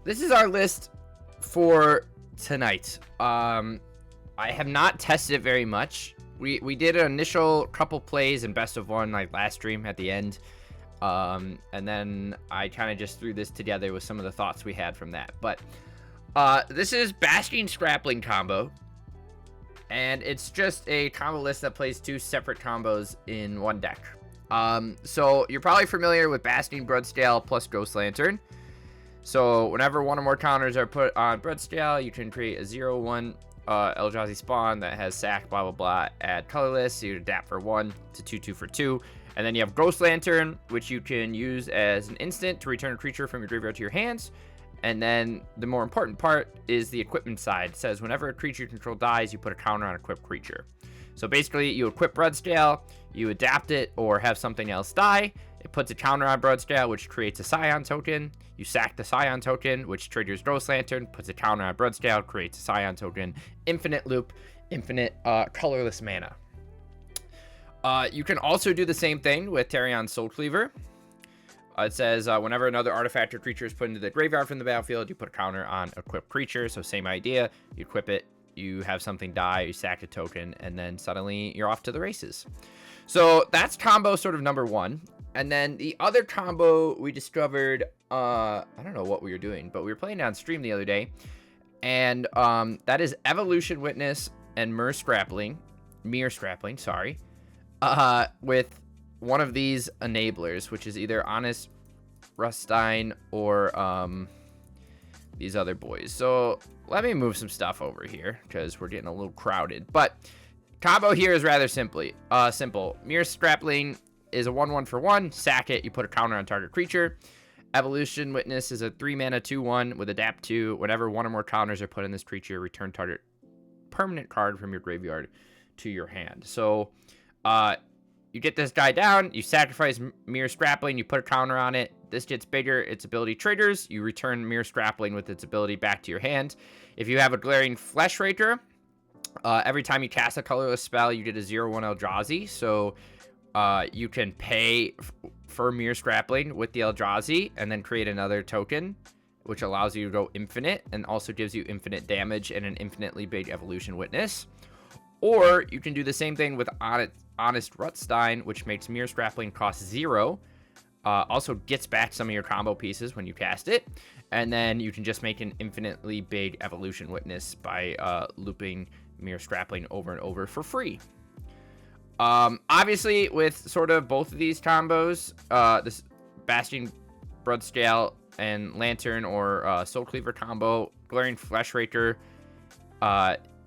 this is our list for tonight. I have not tested it very much. We did an initial couple plays and best of one like last stream at the end. And then I kind of just threw this together with some of the thoughts we had from that. But this is Basking Scrapling combo. And it's just a combo list that plays two separate combos in one deck. So you're probably familiar with Basking Bloodscale plus Ghost Lantern. So whenever one or more counters are put on Bloodscale, you can create a 0/1 Eldrazi spawn that has sack, blah, blah, blah, add colorless, so you adapt for 1 to 2/2 for 2. And then you have Ghost Lantern, which you can use as an instant to return a creature from your graveyard to your hands. And then the more important part is the equipment side. It says whenever a creature you control dies, you put a counter on equipped creature. So basically, you equip Bloodscale, you adapt it, or have something else die. It puts a counter on Bloodscale, which creates a Scion token. You sack the Scion token, which triggers Ghost Lantern, puts a counter on Bloodscale, creates a Scion token. Infinite loop, infinite colorless mana. You can also do the same thing with Tarion Soulcleaver. It says whenever another artifact or creature is put into the graveyard from the battlefield, you put a counter on equipped creature. So same idea. You equip it, you have something die, you sack a token, and then suddenly you're off to the races. So that's combo sort of number one. And then the other combo we discovered, I don't know what we were doing, but we were playing on stream the other day. And that is Evolution Witness and Mere Scrapling, sorry, with one of these enablers, which is either Honest Rustine or these other boys. So let me move some stuff over here because we're getting a little crowded. But combo here is rather simple. Mere Scrapling is a 1/1 for 1. Sack it, you put a counter on target creature. Evolution Witness is a 3 mana 2/1 with adapt 2. Whenever one or more counters are put in this creature, return target permanent card from your graveyard to your hand. So you get this guy down, you sacrifice Mere Scrapling, you put a counter on it. This gets bigger, its ability triggers. You return Mere Scrapling with its ability back to your hand. If you have a Glaring Flesh Raker, every time you cast a colorless spell, you get a 0/1 Eldrazi. So you can pay for Mere Scrapling with the Eldrazi and then create another token, which allows you to go infinite and also gives you infinite damage and an infinitely big Evolution Witness. Or you can do the same thing with Honest Rustine, which makes Mere Scrapling cost 0. Also gets back some of your combo pieces when you cast it. And then you can just make an infinitely big Evolution Witness by looping Mere Scrapling over and over for free. Obviously, with sort of both of these combos, this Bastion Bloodscale and Lantern or Soulcleaver combo, Glaring Flesh Raker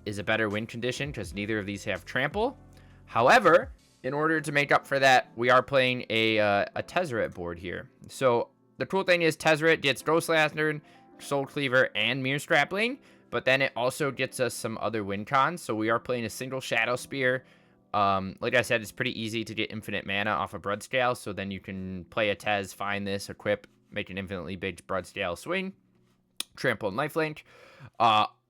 is a better win condition because neither of these have trample. However, in order to make up for that, we are playing a Tezzeret board here. So the cool thing is Tezzeret gets Ghost Lantern, Soulcleaver, and Mere Scrapling, but then it also gets us some other win cons. So we are playing a single Shadow Spear. Like I said, it's pretty easy to get infinite mana off of Bloodscale, so then you can play a Tez, find this, equip, make an infinitely big Bloodscale swing, trample and lifelink.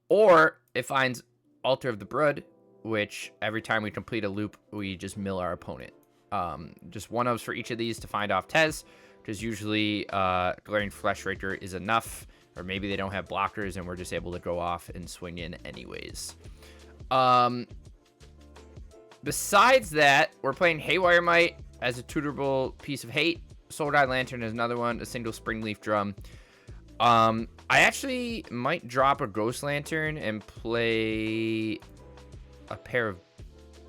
Or it finds Altar of the Brood, which every time we complete a loop, we just mill our opponent. Just one-ofs for each of these to find off Tez, because usually Glaring Flesh Raker is enough, or maybe they don't have blockers and we're just able to go off and swing in anyways. Besides that, we're playing Haywire Might as a tutorable piece of hate. Soul Guide Lantern is another one, a single Springleaf Drum. I actually might drop a Ghost Lantern and play a pair of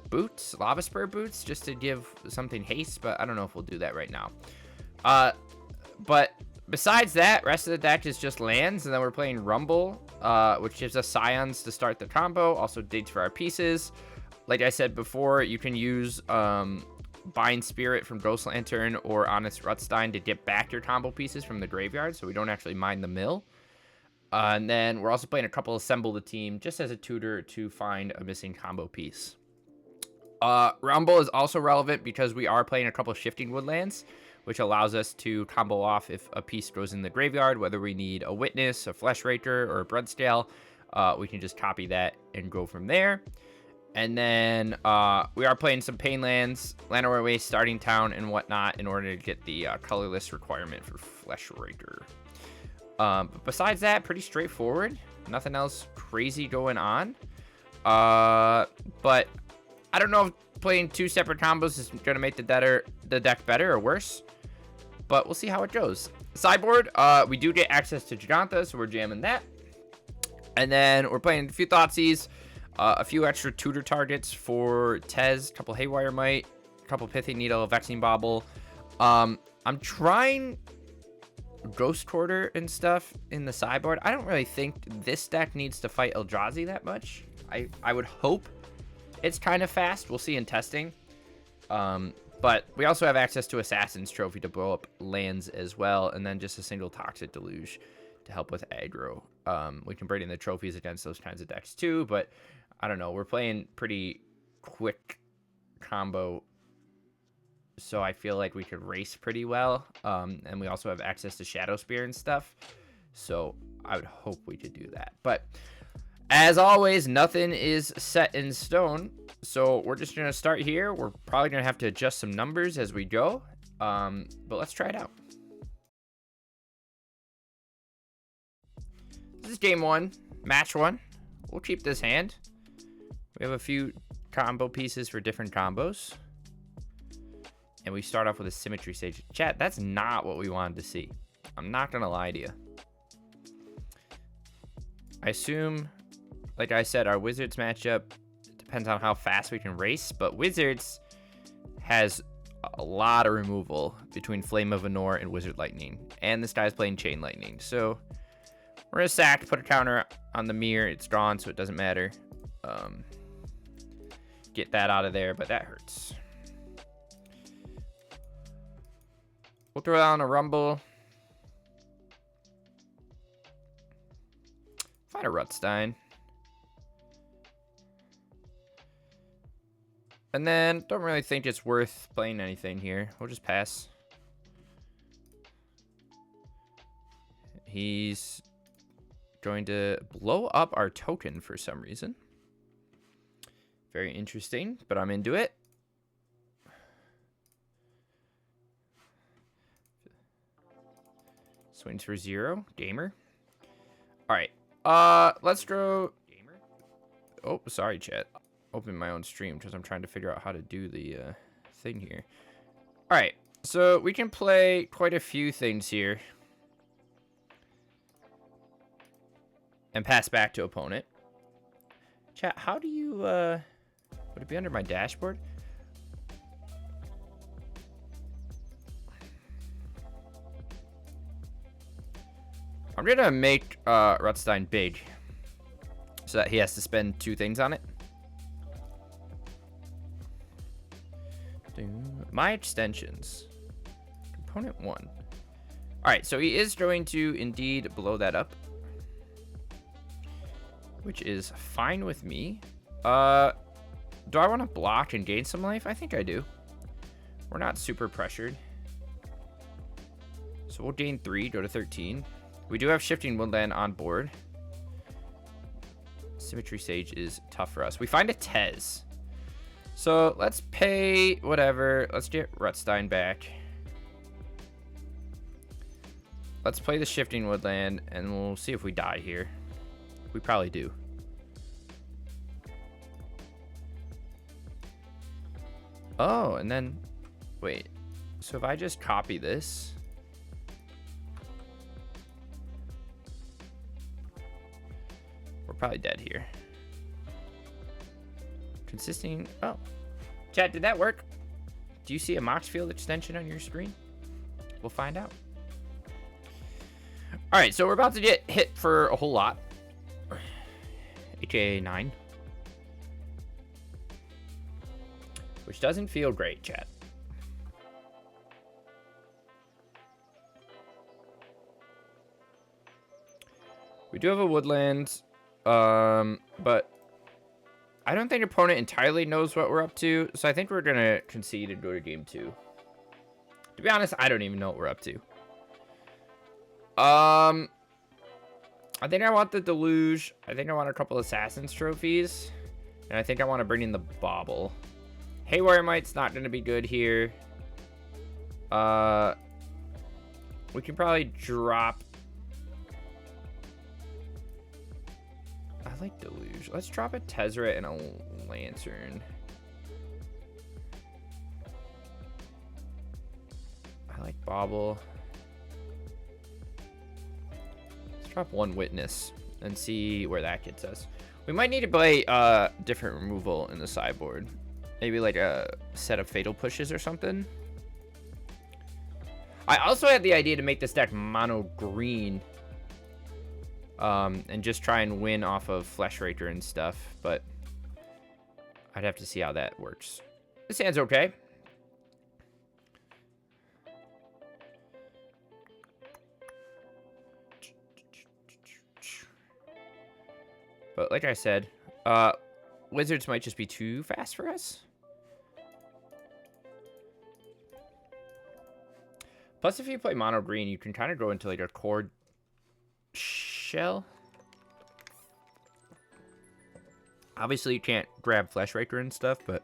boots, Lava Spur boots, just to give something haste, but I don't know if we'll do that right now. But besides that, rest of the deck is just lands, and then we're playing Rumble, which gives us Scions to start the combo, also digs for our pieces. Like I said before, you can use Bind Spirit from Ghost Lantern or Honest Rustine to get back your combo pieces from the graveyard, so we don't actually mine the mill. And then we're also playing a couple Assemble the Team just as a tutor to find a missing combo piece. Rumble is also relevant because we are playing a couple Shifting Woodlands, which allows us to combo off if a piece goes in the graveyard, whether we need a Witness, a Flesh Raker, or a Bloodscale. We can just copy that and go from there. And then we are playing some Pain Lands, Llanowar Waste, Starting Town, and whatnot in order to get the colorless requirement for Flesh Raker. But besides that, pretty straightforward. Nothing else crazy going on. But I don't know if playing 2 separate combos is going to make the deck better or worse. But we'll see how it goes. Sideboard, we do get access to Giganta, so we're jamming that. And then we're playing a few Thoughtseize, a few extra tutor targets for Tez, a couple Haywire Mite, a couple Pithy Needle, Vexing Bobble. I'm trying Ghost Quarter and stuff in the sideboard. I don't really think this deck needs to fight Eldrazi that much. I would hope it's kind of fast. We'll see in testing. But we also have access to Assassin's Trophy to blow up lands as well, and then just a single Toxic Deluge to help with aggro. We can bring in the trophies against those kinds of decks too, but I don't know. We're playing pretty quick combo, so I feel like we could race pretty well. And we also have access to Shadow Spear and stuff, so I would hope we could do that. But as always, nothing is set in stone, so we're just going to start here. We're probably going to have to adjust some numbers as we go, but let's try it out. This is game 1, match 1. We'll keep this hand. We have a few combo pieces for different combos. And we start off with a Symmetry Sage. Chat, that's not what we wanted to see. I'm not going to lie to you. I assume, like I said, our Wizards matchup depends on how fast we can race, but Wizards has a lot of removal between Flame of Anor and Wizard Lightning. And this guy's playing Chain Lightning. So we're going to sack, put a counter on the mirror. It's drawn, so it doesn't matter. Get that out of there, but that hurts. We'll throw down a Rumble. Find a Rutstein. And then, don't really think it's worth playing anything here. We'll just pass. He's going to blow up our token for some reason. Very interesting, but I'm into it. Swings for 0. Gamer. Alright. Let's go. Gamer. Oh, sorry, chat. Open my own stream because I'm trying to figure out how to do the thing here. Alright. So we can play quite a few things here. And pass back to opponent. Chat, how do you, would it be under my dashboard? I'm gonna make Rutstein big so that he has to spend 2 things on it. My extensions. Component 1. Alright, so he is going to indeed blow that up, which is fine with me. Do I want to block and gain some life? I think I do. We're not super pressured. So we'll gain 3, go to 13. We do have Shifting Woodland on board. Symmetry Sage is tough for us. We find a Tez. So let's pay whatever. Let's get Rutstein back. Let's play the Shifting Woodland, and we'll see if we die here. We probably do. Oh, and then, wait. So if I just copy this. We're probably dead here. Consisting, oh. Chat, did that work? Do you see a Mox Field extension on your screen? We'll find out. Alright, so we're about to get hit for a whole lot. AKA 9. Which doesn't feel great, chat. We do have a Woodland, but I don't think opponent entirely knows what we're up to, so I think we're going to concede and go to game 2. To be honest, I don't even know what we're up to. I think I want the Deluge. I think I want a couple Assassin's Trophies. And I think I want to bring in the Bauble. Haywire Mite's not going to be good here. We can probably drop like Deluge. Let's drop a Tezzeret and a Lantern. I like Bobble. Let's drop one Witness and see where that gets us. We might need to play different removal in the sideboard. Maybe like a set of Fatal Pushes or something. I also had the idea to make this deck mono green. And just try and win off of Flesh Raker and stuff. But I'd have to see how that works. This hand's okay. But like I said, Wizards might just be too fast for us. Plus, if you play mono green, you can kind of go into like a cord shell. Obviously, you can't grab Flesh Raker and stuff, but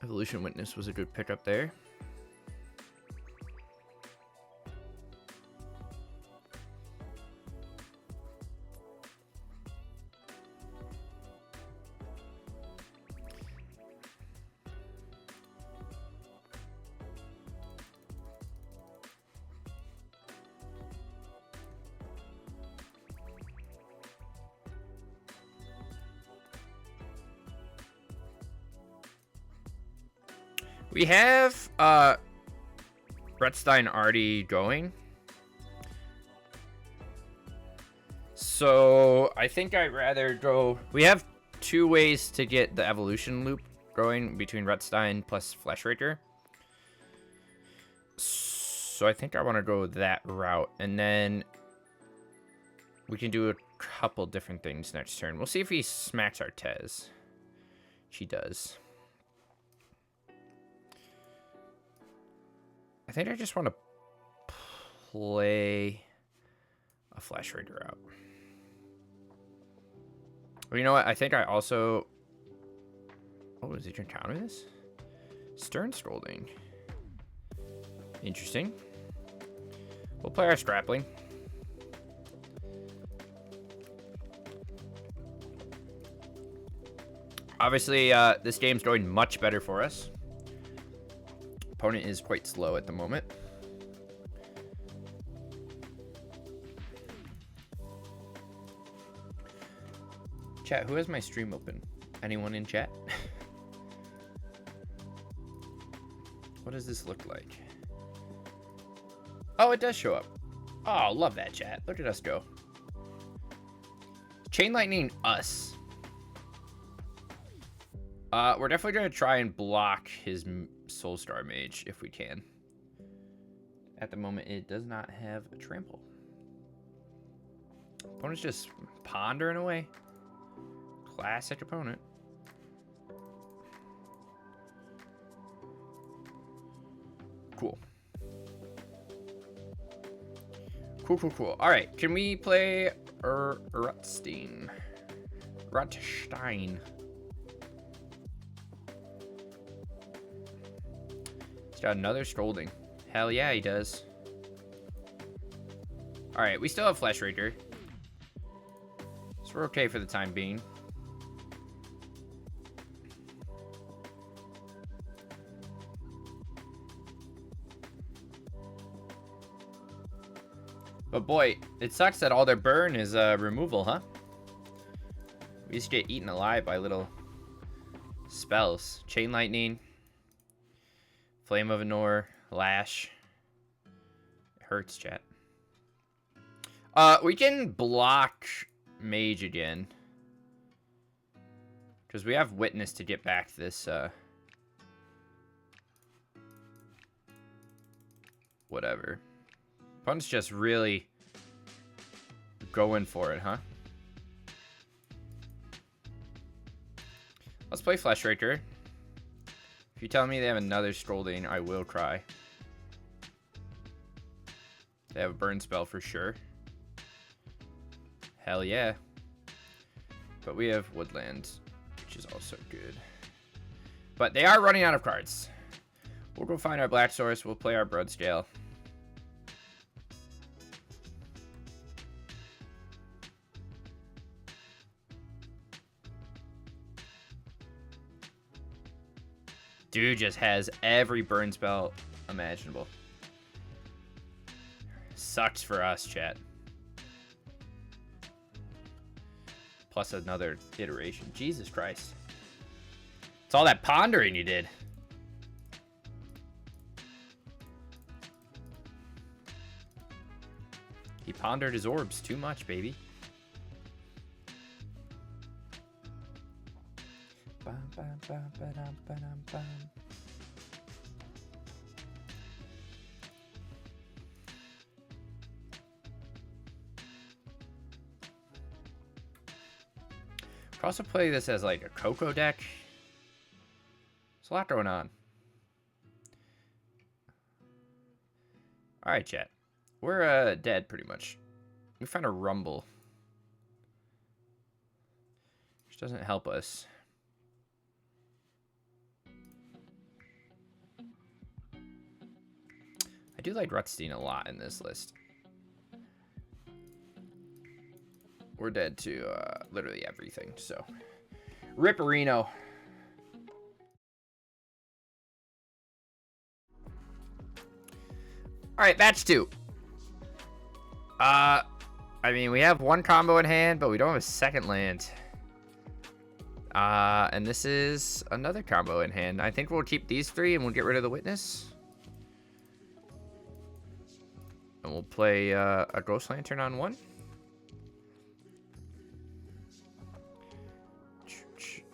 Evolution Witness was a good pickup there. We have Retstein already going. So I think I'd rather go. We have two ways to get the evolution loop going between Retstein plus Flesh Raker. So I think I want to go that route. And then we can do a couple different things next turn. We'll see if he smacks our Tez. She does. I think I just want to play a Flesh Raker out. Well, you know what? I think I also... Oh, is he going to counter this? Stern Scolding. Interesting. We'll play our Scrapling. Obviously, this game's going much better for us. Opponent is quite slow at the moment. Chat, who has my stream open? Anyone in chat? What does this look like? Oh, it does show up. Oh, love that, chat. Look at us go. Chain Lightning us. We're definitely going to try and block his Soulstar Mage if we can. At the moment, it does not have a trample. Opponent's just pondering away. Classic opponent. Cool. Cool. All right, can we play Rutstein? He's got another Scolding. Hell yeah, he does. All right, we still have Flesh Raker, so we're okay for the time being. But boy, it sucks that all their burn is removal, huh? We just get eaten alive by little spells. Chain Lightning, Flame of Anor, Lash. It hurts, chat. We can block Mage again, because we have Witness to get back this, whatever. Opponent's just really going for it, huh? Let's play Flesh Raker. If you tell me they have another Scolding, I will cry. They have a burn spell for sure. Hell yeah. But we have Woodland, which is also good. But they are running out of cards. We'll go find our black source. We'll play our Bloodscale. Dude just has every burn spell imaginable. Sucks for us, chat. Plus another iteration. Jesus Christ. It's all that pondering you did. He pondered his orbs too much, baby. Could also play this as like a Coco deck. There's a lot going on. Alright, chat. We're dead pretty much. We found a rumble. Which doesn't help us. I do like Rutstein a lot in this list. We're dead to literally everything, so. Ripperino. Alright, batch 2. I mean, we have one combo in hand, but we don't have a second land. And this is another combo in hand. I think we'll keep these 3 and we'll get rid of the Witness. And we'll play a Ghost Lantern on 1.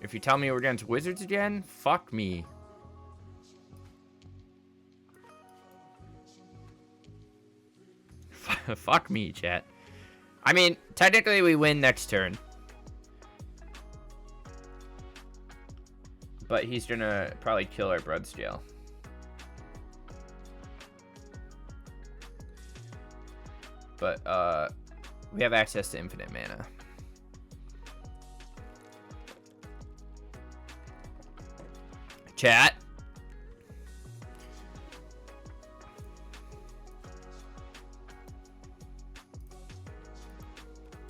If you tell me we're against Wizards again, fuck me. Fuck me, chat. I mean, technically we win next turn. But he's gonna probably kill our Bloodscale. But, we have access to infinite mana. Chat.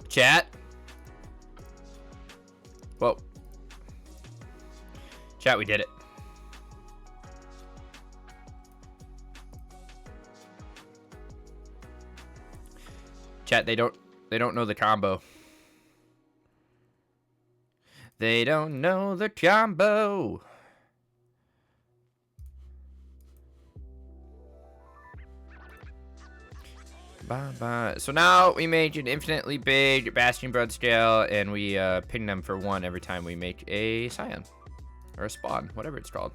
Chat. Whoa. Chat, we did it. Chat, they don't know the combo. They don't know the combo. Bye. So now we make an infinitely big Bastion Bloodscale, and we ping them for 1 every time we make a Scion. Or a Spawn, whatever it's called.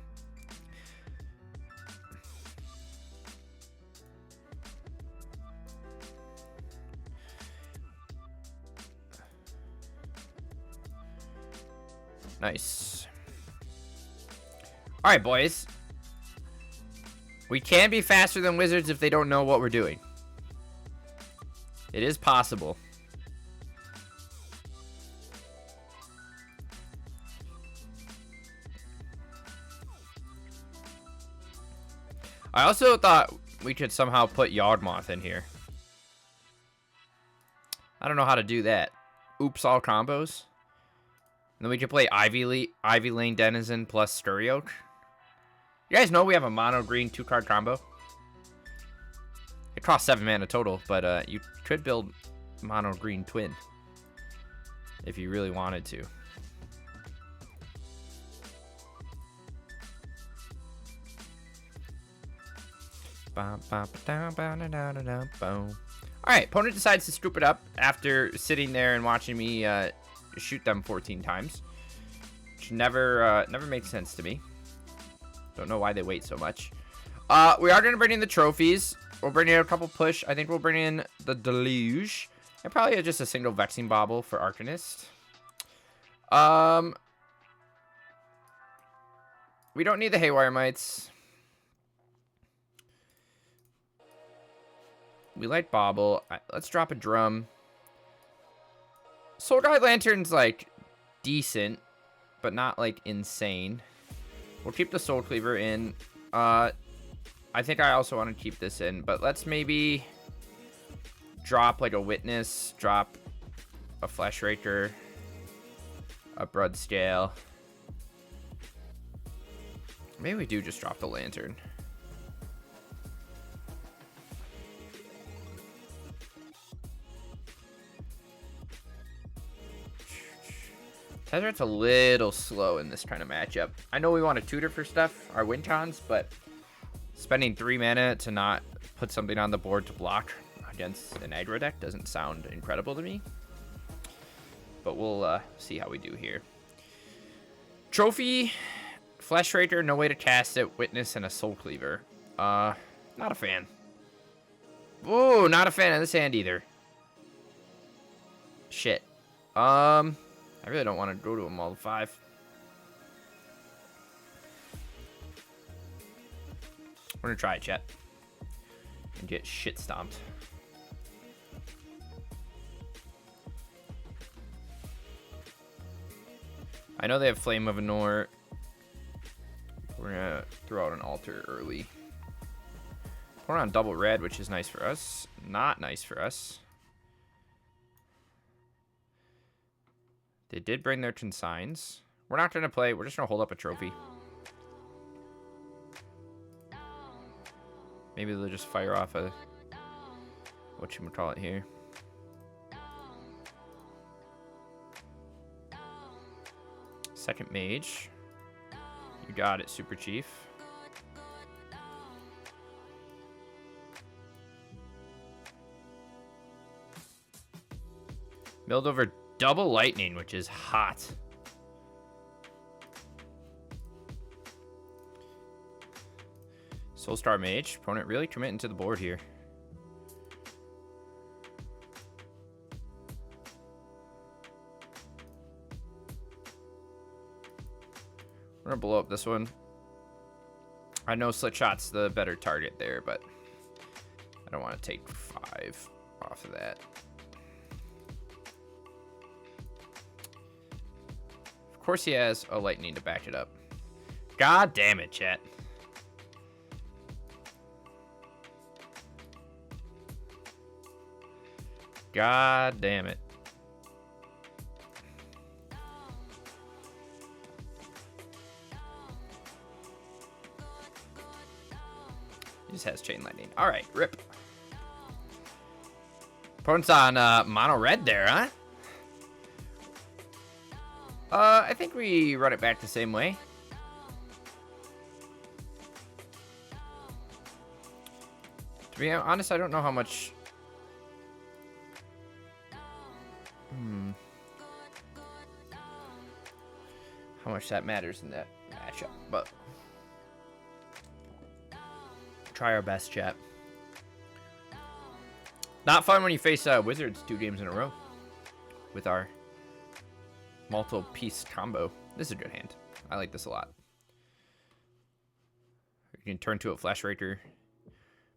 Nice. Alright, boys. We can be faster than Wizards if they don't know what we're doing. It is possible. I also thought we could somehow put Yawgmoth in here. I don't know how to do that. Oops, all combos. And then we could play Ivy Lane Denizen plus Scurry Oak. You guys know we have a mono green 2-card combo? It costs 7 mana total, but you could build mono green twin if you really wanted to. Alright, opponent decides to scoop it up after sitting there and watching me shoot them 14 times. Which never makes sense to me. Don't know why they wait so much. We are going to bring in the trophies. We'll bring in a couple push. I think we'll bring in the Deluge. And probably just a single Vexing Bauble for Arcanist. We don't need the Haywire Mites. We like Bauble. Let's drop a Drum. Soul Guide Lantern's like decent, but not like insane. We'll keep the Soul Cleaver in. I think I also want to keep this in, but let's maybe drop like a witness, drop a flesh raker, a blood scale. Maybe we do just drop the lantern. Tezzer's a little slow in this kind of matchup. I know we want to tutor for stuff, our win cons, but spending 3 mana to not put something on the board to block against an aggro deck doesn't sound incredible to me. But we'll see how we do here. Trophy, Flesh Raker, no way to cast it, Witness, and a Soul Cleaver. Not a fan. Whoa, not a fan of this hand either. Shit. I really don't want to go to them all the 5. We're gonna try it, chat. And get shit stomped. I know they have Flame of Anor. We're gonna throw out an altar early. We're on double red, which is nice for us. Not nice for us. They did bring their consigns. We're not gonna play. We're just gonna hold up a trophy. Maybe they'll just fire off a whatchamacallit here. Second mage. You got it, Super Chief. Milled over double lightning, which is hot. Soulstar Mage. Opponent really committing to the board here. We're gonna blow up this one. I know Slit Shot's the better target there, but I don't want to take 5 off of that. Of course he has a lightning to back it up. God damn it, chat. God damn it. He just has chain lightning. All right, rip. Opponent's on mono red there, huh? I think we run it back the same way. To be honest, I don't know how much. How much that matters in that matchup, but try our best, chat. Not fun when you face Wizards 2 games in a row with our multiple piece combo. This is a good hand. I like this a lot. You can turn to a Flash Raker.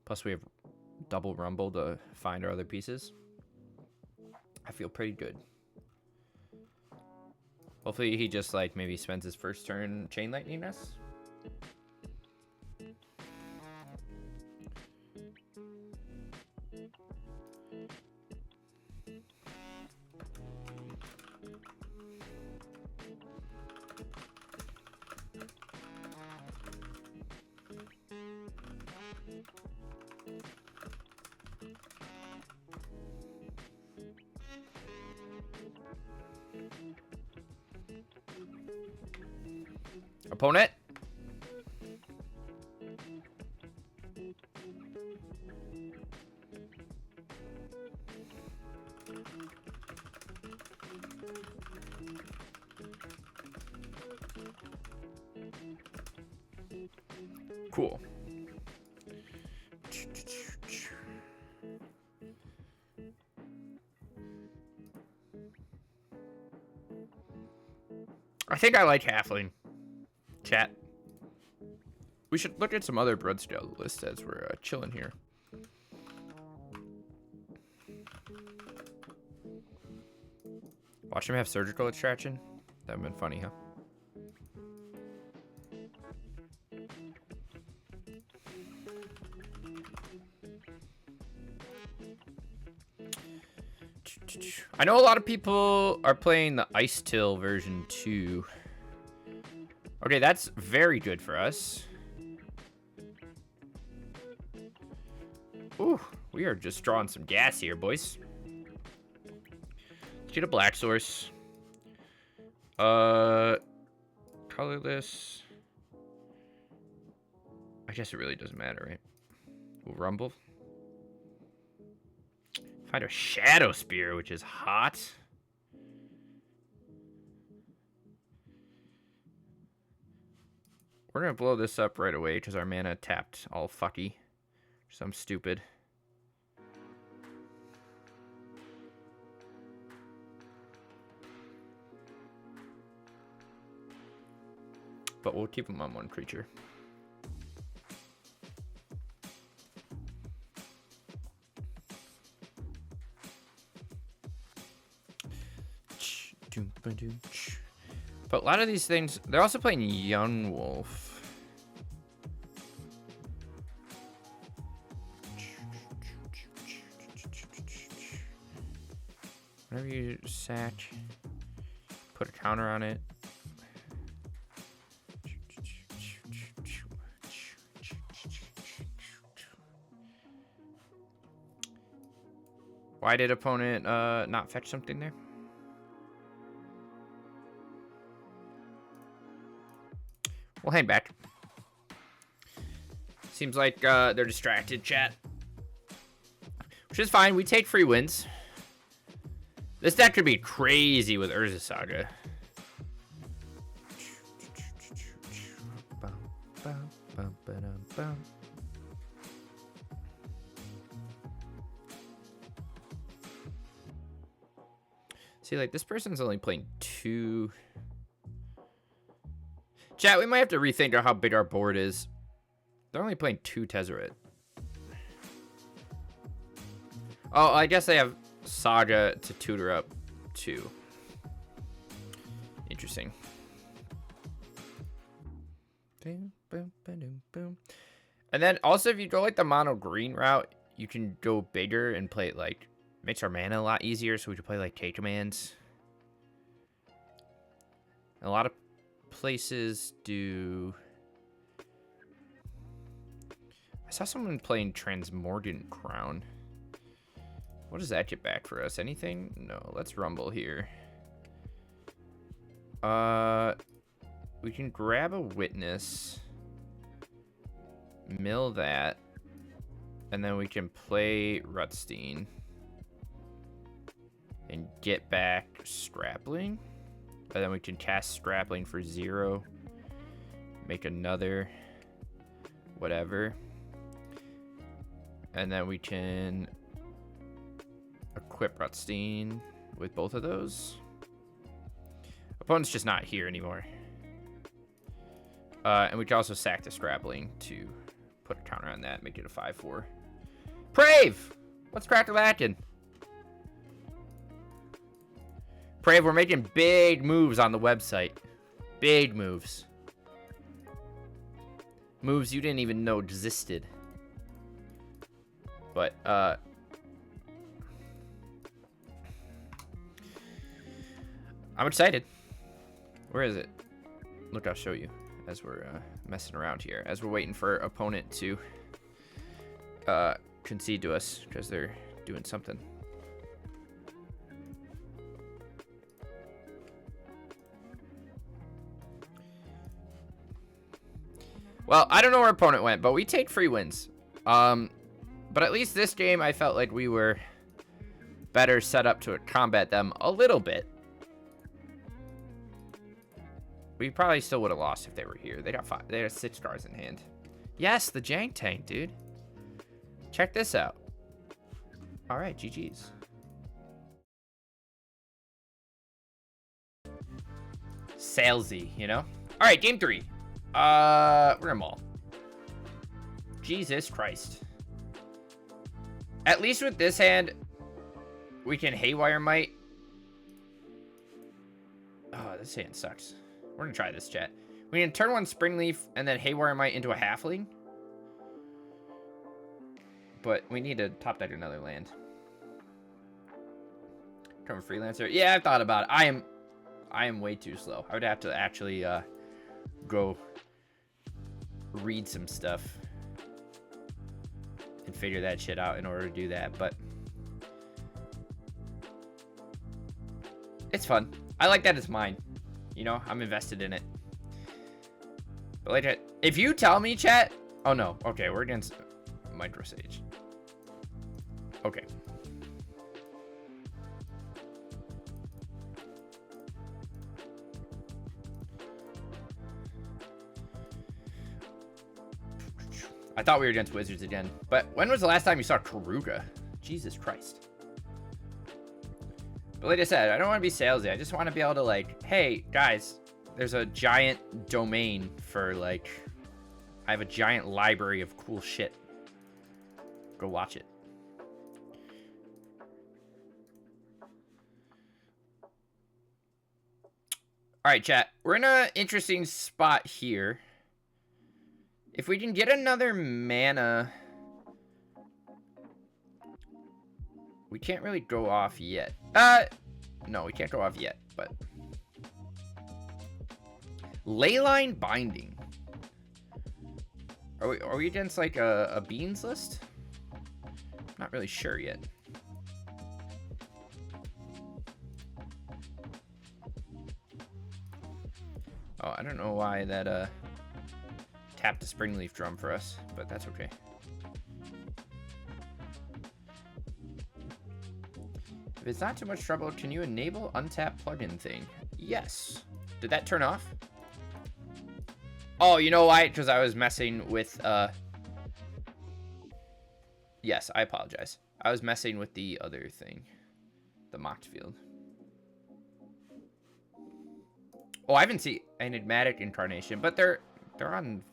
Plus we have double Rumble to find our other pieces. I feel pretty good. Hopefully he just like maybe spends his first turn chain lightning us. Opponent. Cool. I think I like Halfling. Chat. We should look at some other blood scale lists as we're chilling here. Watch him have surgical extraction. That would have been funny, huh? I know a lot of people are playing the Ice Till version 2. Okay, that's very good for us. Ooh, we are just drawing some gas here, boys. Let's get a black source. Colorless. I guess it really doesn't matter, right? Ooh, Rumble. Find a Shadow Spear, which is hot. We're gonna blow this up right away because our mana tapped all fucky. So I'm stupid. But we'll keep him on one creature. But a lot of these things, they're also playing Young Wolf. Whenever you sack, put a counter on it. Why did opponent not fetch something there? We'll hang back. Seems like they're distracted, chat. Which is fine. We take free wins. This deck could be crazy with Urza Saga. See, like, this person's only playing 2... Chat, we might have to rethink how big our board is. They're only playing 2 Tezzeret. Oh, I guess they have Saga to tutor up 2. Interesting. Boom, boom, boom, boom. And then also, if you go like the mono green route, you can go bigger and play it like, makes our mana a lot easier, so we can play like K commands. And a lot of places do. I saw someone playing Transmorgant Crown. What does that get back for us? Anything? No. Let's rumble here. We can grab a Witness, mill that, and then we can play Rutstein and get back Scrapling. And then we can cast Scrapling for 0. Make another whatever. And then we can equip Rutstein with both of those. Opponent's just not here anymore. And we can also sack the Scrapling to put a counter on that, make it a 5/4. Brave! What's crack-a-lackin'? Brave, we're making big moves on the website. Big moves. Moves you didn't even know existed. But, I'm excited. Where is it? Look, I'll show you as we're messing around here. As we're waiting for opponent to concede to us because they're doing something. Well, I don't know where opponent went, but we take free wins. But at least this game, I felt like we were better set up to combat them a little bit. We probably still would have lost if they were here. They got 5. They had 6 cards in hand. Yes, the Jank Tank, dude. Check this out. All right, GG's. Salesy, you know? All right, game 3. We're gonna maul. Jesus Christ. At least with this hand, we can Haywire Might. Oh, this hand sucks. We're gonna try this, chat. We can turn 1 Springleaf and then Haywire Might into a Halfling. But we need to top deck another land. Become a freelancer. Yeah, I've thought about it. I am way too slow. I would have to actually go read some stuff and figure that shit out in order to do that, but it's fun. I like that it's mine. You know, I'm invested in it. But like, if you tell me, chat. Oh no. Okay, we're against Micro Sage. Okay. I thought we were against Wizards again. But when was the last time you saw Karuga? Jesus Christ. But like I said, I don't want to be salesy. I just want to be able to, like, hey, guys, there's a giant domain for, like, I have a giant library of cool shit. Go watch it. All right, chat. We're in an interesting spot here. If we can get another mana, we can't really go off yet. No, we can't go off yet, but Leyline Binding. Are we against like a beans list? Not really sure yet. Oh, I don't know why that tapped the Springleaf Drum for us, but that's okay. If it's not too much trouble, can you enable untap plugin thing? Yes. Did that turn off? Oh, you know why? Because I was messing with, yes, I apologize. I was messing with the other thing. The mocked field. Oh, I haven't seen Enigmatic Incarnation, but they're on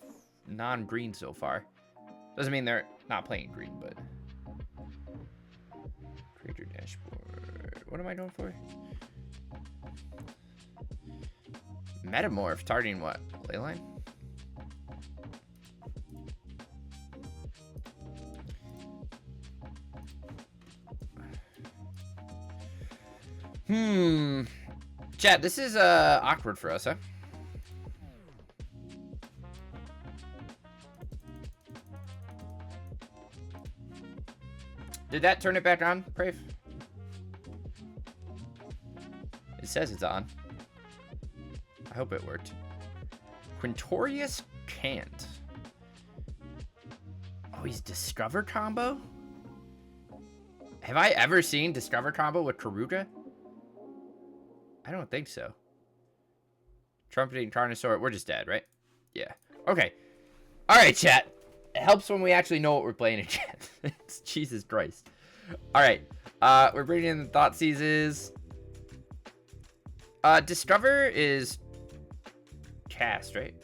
non-green so far. Doesn't mean they're not playing green, but... Create your dashboard. What am I going for? Metamorph, targeting what? Leyline? Chat, this is awkward for us, huh? Did that turn it back on, Brave? It says it's on. I hope it worked. Quintorius can't. Oh, he's Discover combo? Have I ever seen Discover combo with Karuga? I don't think so. Trumpeting Carnosaur. We're just dead, right? Yeah. Okay. All right, chat. It helps when we actually know what we're playing in chat. Jesus Christ. All right. We're bringing in the Thoughtseizes. Discover is cast, right?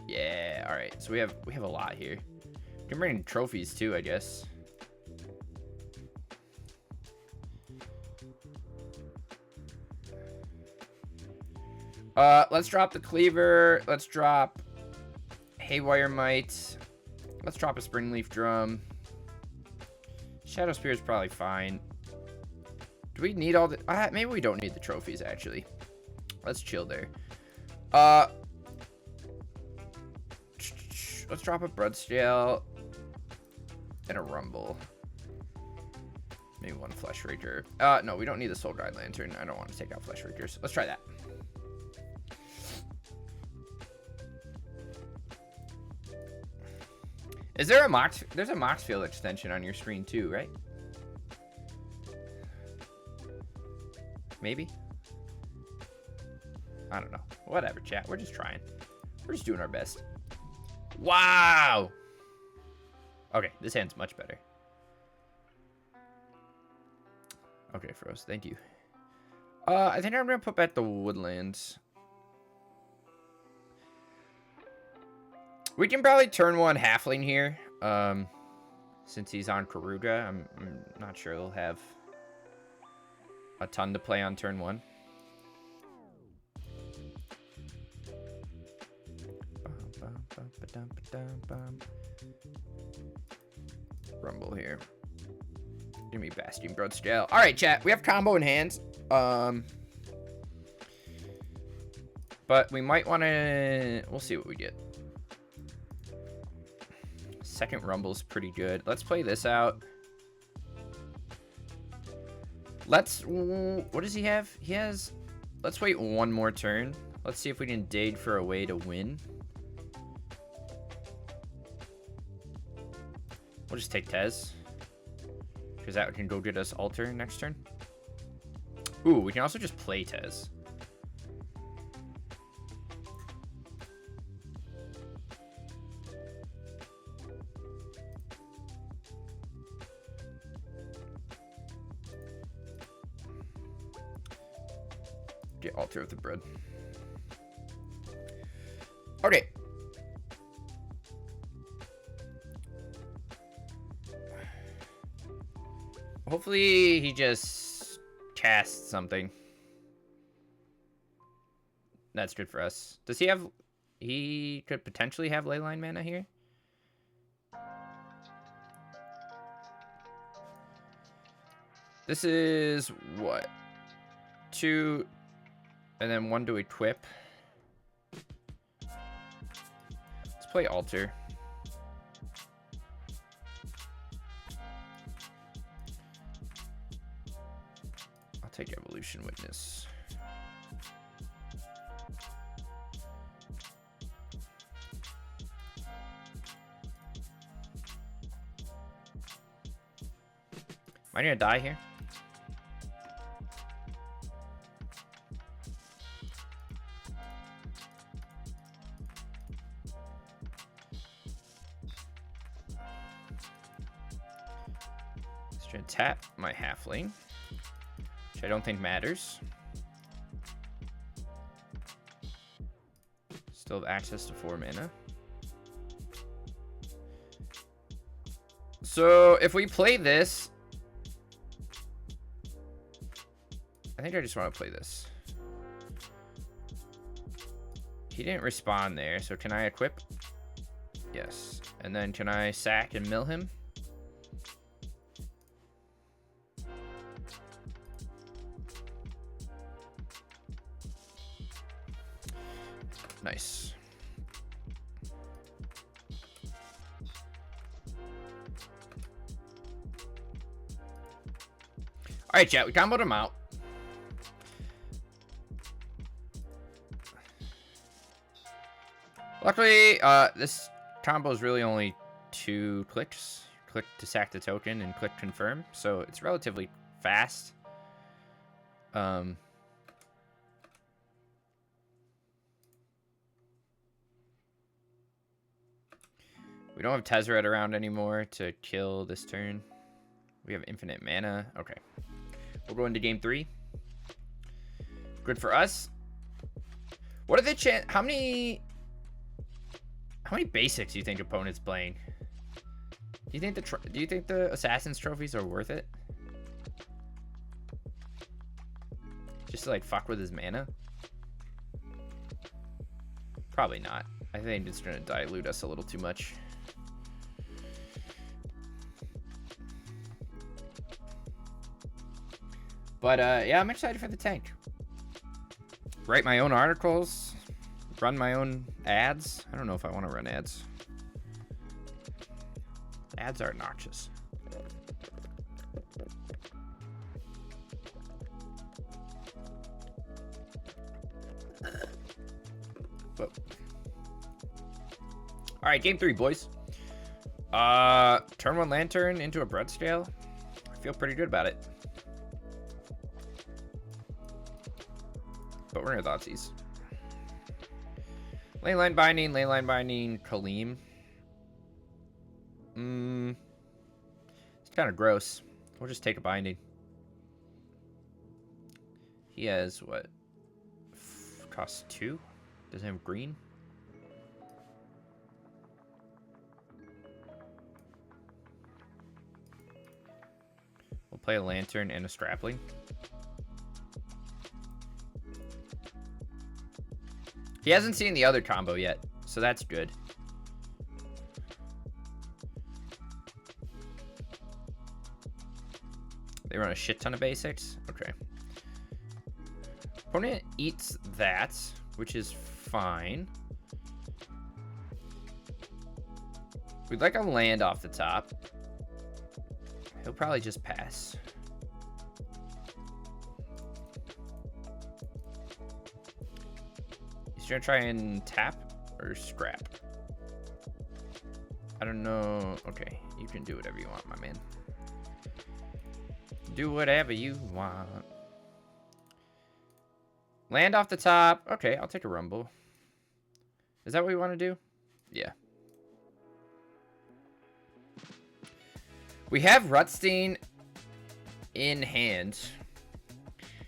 Yeah. All right. So we have a lot here. We can bring in trophies too, I guess. Let's drop the Cleaver. Let's drop Haywire Might. Let's drop a Springleaf Drum. Shadow Spear is probably fine. Do we need all the... maybe we don't need the trophies, actually. Let's chill there. Let's drop a Bloodscale and a Rumble. Maybe one Flesh Raker. No, we don't need the Soul Guide Lantern. I don't want to take out Flesh Rakers. Let's try that. Is there a Mox? There's a Mox Field extension on your screen too, right? Maybe? I don't know. Whatever, chat. We're just trying. We're just doing our best. Wow! Okay, this hand's much better. Okay, Froze, thank you. I think I'm gonna put back the Woodlands. We can probably turn one Halfling here, since he's on Karuga. I'm not sure he'll have a ton to play on turn one. Rumble here. Give me Basking Broad Scale. All right, chat. We have combo in hand. But we might want to... We'll see what we get. Second Rumble's pretty good. Let's play this out. Let's... What does he have? He has... Let's wait one more turn. Let's see if we can dig for a way to win. We'll just take Tez. Because that can go get us Alter next turn. Ooh, we can also just play Tez. Get Alter with the bread. Okay. Hopefully he just casts something. That's good for us. Does he have... He could potentially have Leyline mana here. This is what? 2... And then 1 to equip. Let's play Alter. I'll take Evolution Witness. Am I gonna die here? Tap my halfling, which I don't think matters. Still have access to 4 mana. So if we play this, I think I just want to play this. He didn't respond there, so can I equip? Yes. And then can I sack and mill him? Nice. All right, chat. We comboed him out. Luckily, this combo is really only 2 clicks. Click to sack the token and click confirm. So it's relatively fast. We don't have Tezzeret around anymore to kill this turn. We have infinite mana. Okay. We'll go into game 3. Good for us. What are the how many basics do you think opponents playing? Do you think the Assassin's trophies are worth it? Just to like fuck with his mana? Probably not. I think it's gonna dilute us a little too much. But yeah, I'm excited for the tank. Write my own articles, run my own ads. I don't know if I want to run ads. Ads are obnoxious. Whoa. All right, game 3, boys. Turn 1 Lantern into a bread scale. I feel pretty good about it. But we're gonna Thoughtseize. Leyline Binding, Kaleem. It's kind of gross. We'll just take a Binding. He has what? Costs 2? Doesn't have green? We'll play a Lantern and a Scrapling. He hasn't seen the other combo yet, so that's good. You run a shit ton of basics? Okay. Opponent eats that, which is fine. We'd like a land off the top. He'll probably just pass. He's gonna try and tap or scrap. I don't know. Okay, you can do whatever you want, my man. Do whatever you want. Land off the top. Okay, I'll take a rumble. Is that what we want to do? Yeah. We have Rutstein in hand,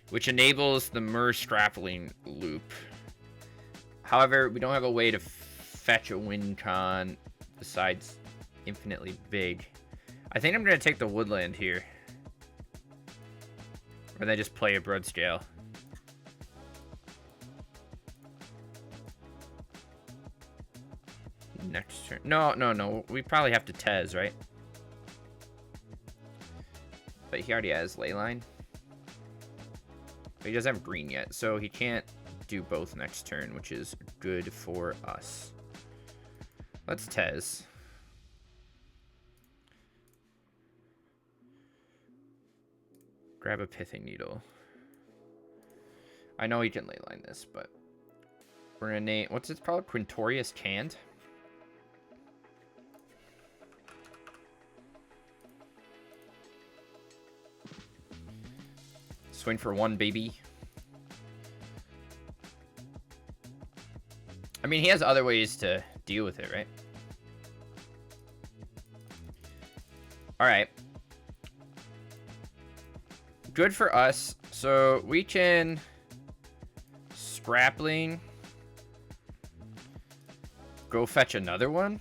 which enables the Scrapling loop. However, we don't have a way to fetch a win con besides infinitely big. I think I'm going to take the woodland here. Or then just play a broad scale. Next turn. No. We probably have to Tez, right? But he already has Leyline. But he doesn't have green yet, so he can't do both next turn, which is good for us. Let's Tez. Grab a Pithing Needle. I know he can Leyline this, but we're gonna name, what's it called? Quintorius Canned? Swing for one, baby. I mean, he has other ways to deal with it, right? Alright. Good for us. So we can Scrapling. Go fetch another one.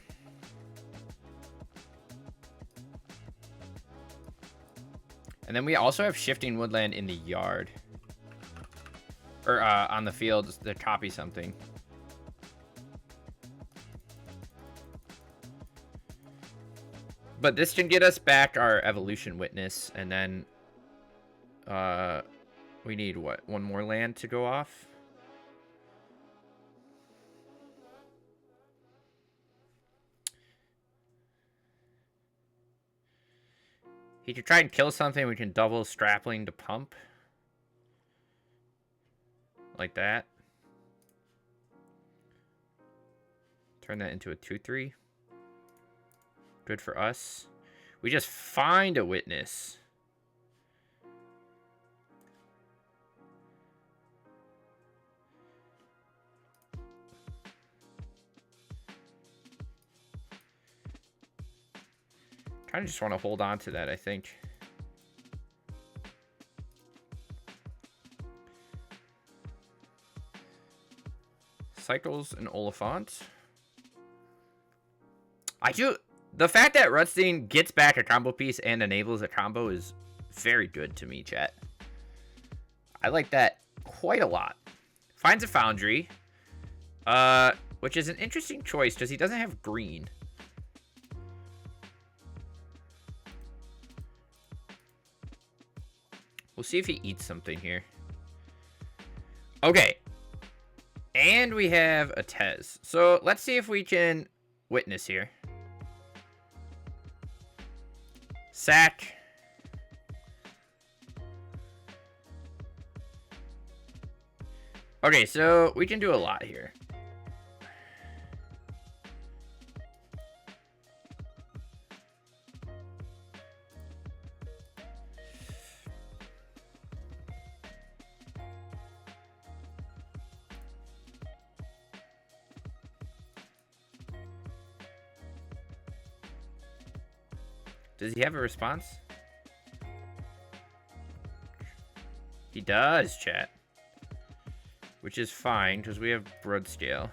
And then we also have Shifting Woodland in the yard. Or on the field to copy something. But this can get us back our Evolution Witness. And then we need, what, one more land to go off? He could try and kill something. We can double Scrapling to pump. Like that. Turn that into a 2/3. Good for us. We just find a witness. Kind of just want to hold on to that, I think. Cycles and Oliphant. I do. The fact that Rutstein gets back a combo piece and enables a combo is very good to me, chat. I like that quite a lot. Finds a Foundry, which is an interesting choice because he doesn't have green. We'll see if he eats something here. Okay. And we have a Tez. So let's see if we can witness here. Sack. Okay, so we can do a lot here. Does he have a response? He does, chat. Which is fine, because we have broad scale.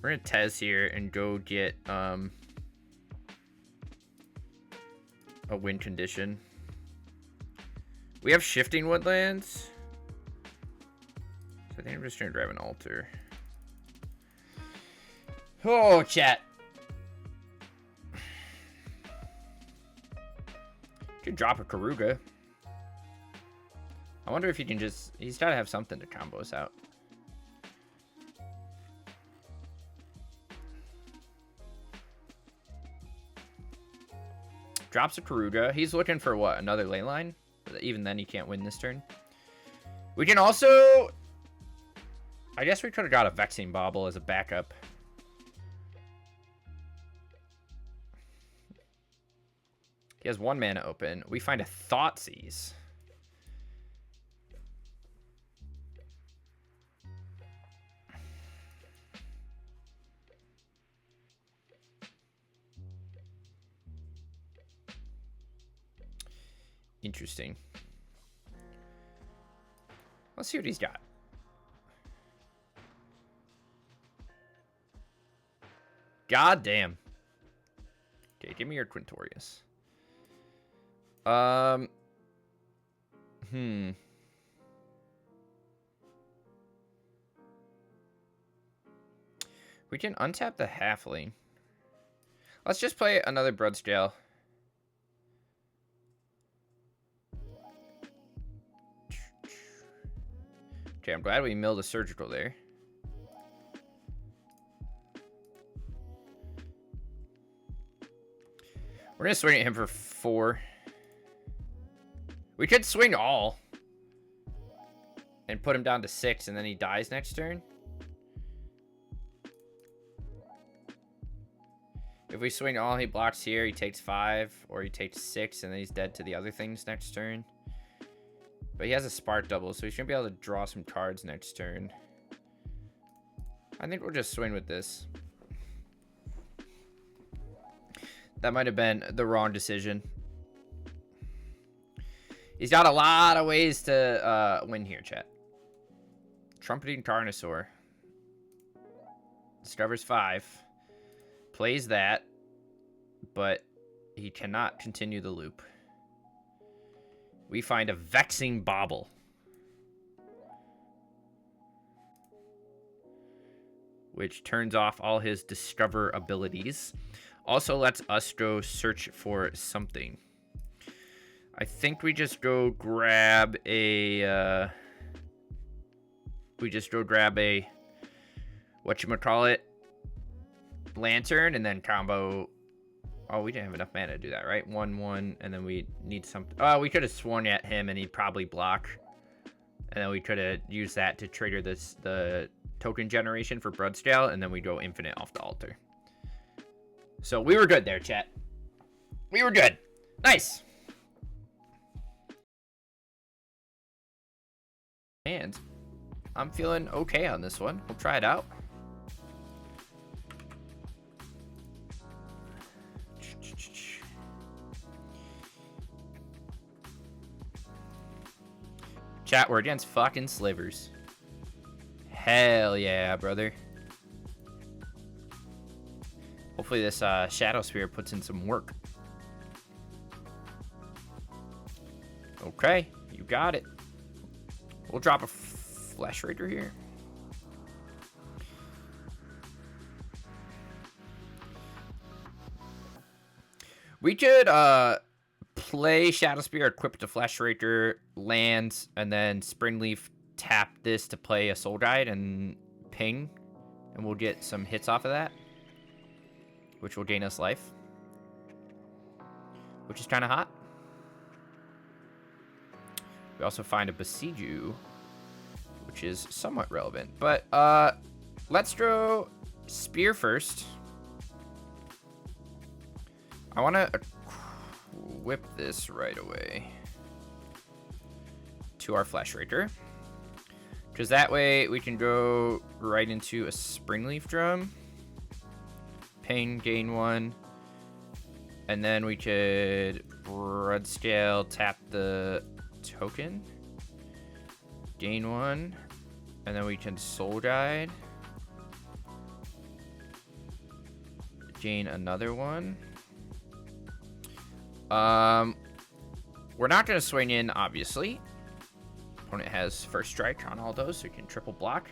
We're gonna Tez here and go get a win condition. We have shifting woodlands. So I think I'm just going to grab an altar. Oh, chat. Could drop a Karuga. I wonder if he can just... He's got to have something to combo us out. Drops a Karuga. He's looking for what? Another ley line? But even then, he can't win this turn. We can also... I guess we could have got a Vexing Bauble as a backup. He has 1 mana open. We find a Thoughtseize. Interesting. Let's see what he's got. God damn. Okay, give me your Quintorius. We can untap the halfling. Let's just play another Bloodscale. Okay, I'm glad we milled a surgical there. We're gonna swing at him for 4. We could swing all and put him down to 6, and then he dies next turn. If we swing all, he blocks here, he takes 5, or he takes 6, and then he's dead to the other things next turn. But he has a spark double, so he should be able to draw some cards next turn. I think we'll just swing with this. That might have been the wrong decision. He's got a lot of ways to win here, chat. Trumpeting Carnosaur. Discovers 5. Plays that. But he cannot continue the loop. We find a Vexing Bauble. Which turns off all his Discover abilities. Also lets us go search for something. I think we just go grab a... whatchamacallit, Lantern, and then combo... Oh, we didn't have enough mana to do that, right? 1/1, and then we need something... Oh, we could have swung at him, and he'd probably block. And then we could have used that to trigger the token generation for Bloodscale, and then we go infinite off the altar. So we were good there, chat. We were good. Nice. And I'm feeling okay on this one. We'll try it out. Chat, we're against fucking slivers. Hell yeah, brother. Hopefully this Shadow Spear puts in some work. Okay, you got it. We'll drop a Flesh Raider here. We could play Shadow Spear, equip to Flesh Raider, land, and then Springleaf tap this to play a Soul Guide and ping. And we'll get some hits off of that, which will gain us life, which is kind of hot. We also find a Besiju, which is somewhat relevant. But let's throw Spear first. I want to whip this right away to our Flesh Raider, because that way we can go right into a Springleaf Drum. Ping, gain 1. And then we could Bloodscale, tap the token, gain 1, and then we can Soul Guide, gain another 1, We're not going to swing in, obviously. Opponent has first strike on all those, so we can triple block.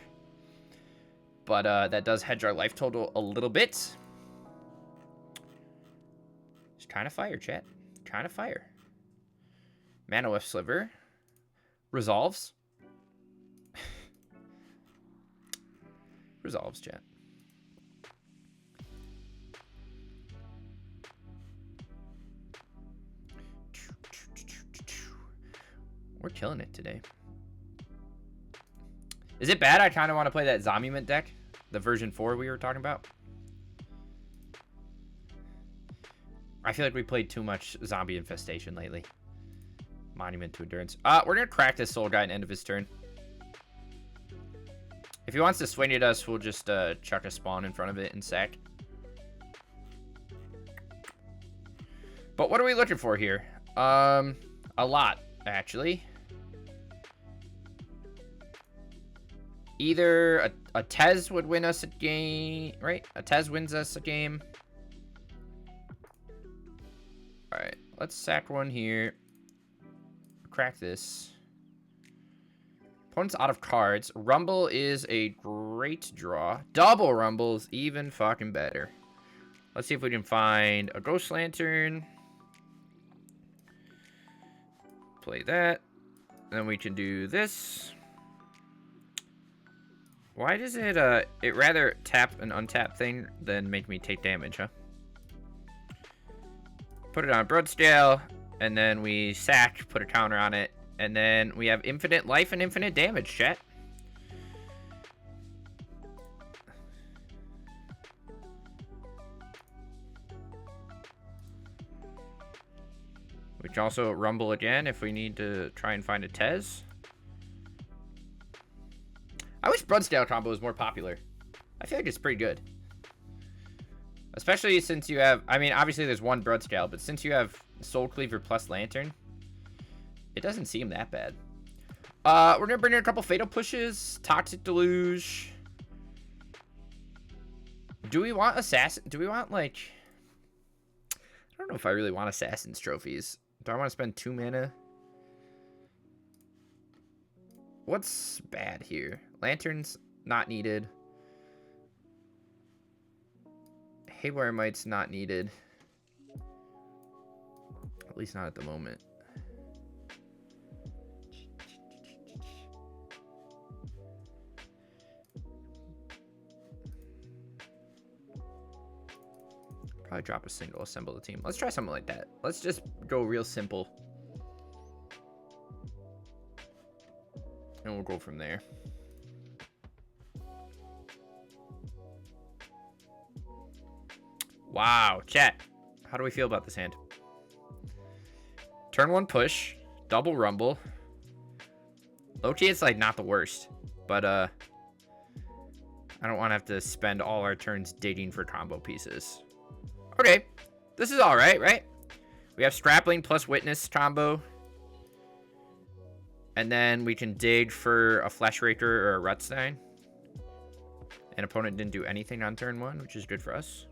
But that does hedge our life total a little bit. Just trying to fire, chat. Trying to fire. Mana Whiff Sliver. Resolves. Resolves, chat. We're killing it today. Is it bad? I kind of want to play that Zombie Mint deck. The version 4 we were talking about. I feel like we played too much Zombie Infestation lately. Monument to Endurance. We're going to crack this Soul Guy at the end of his turn. If he wants to swing at us, we'll just chuck a spawn in front of it and sack. But what are we looking for here? A lot, actually. Either a Tez would win us a game, right? A Tez wins us a game. Alright, let's sack one here. Crack this. Opponent's out of cards. Rumble is a great draw. Double Rumble is even fucking better. Let's see if we can find a Ghost Lantern. Play that. Then we can do this. Why does it rather tap an untap thing than make me take damage, huh? Put it on Bloodscale, and then we sack, put a counter on it, and then we have infinite life and infinite damage, chat. We can also rumble again if we need to try and find a Tez. I wish Bloodscale combo was more popular. I feel like it's pretty good. Especially since you have... I mean, obviously there's one Bloodscale, but since you have Soul Cleaver plus Lantern, it doesn't seem that bad. We're going to bring in a couple Fatal Pushes. Toxic Deluge. Do we want Assassin? Do we want, like... I don't know if I really want Assassin's Trophies. Do I want to spend 2 mana? What's bad here? Lantern's not needed. Haywire Might's not needed. At least not at the moment. Probably drop a single, assemble the team. Let's try something like that. Let's just go real simple. And we'll go from there. Wow, chat. How do we feel about this hand? Turn 1 push, double rumble. Low-key, it's like not the worst, but I don't want to have to spend all our turns digging for combo pieces. Okay, this is all right, right? We have Scrapling plus Witness combo. And then we can dig for a Flesh Raker or a Rutstein. And opponent didn't do anything on turn 1, which is good for us.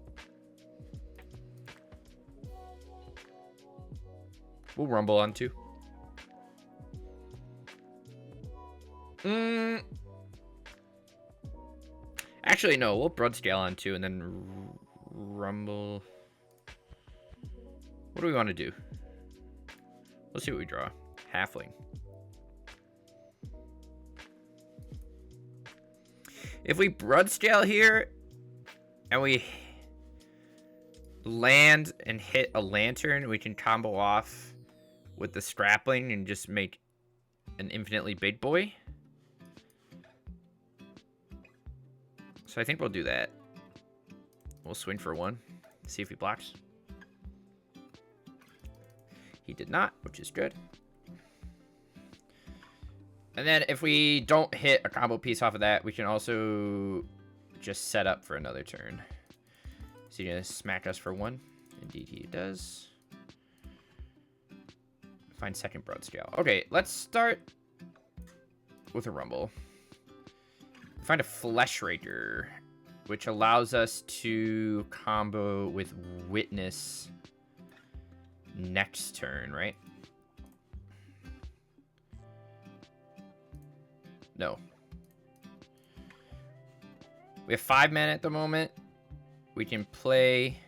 We'll rumble on 2. Actually, no. We'll Bloodscale on 2 and then rumble. What do we want to do? Let's see what we draw. Halfling. If we Bloodscale here and we land and hit a Lantern, we can combo off with the Scrapling and just make an infinitely big boy. So I think we'll do that. We'll swing for 1. See if he blocks. He did not, which is good. And then if we don't hit a combo piece off of that, we can also just set up for another turn. So he's going to smack us for 1. Indeed he does. Find second Bloodscale. Okay, let's start with a rumble. Find a Flesh Raker, which allows us to combo with Witness next turn, right? No. We have 5 mana at the moment. We can play...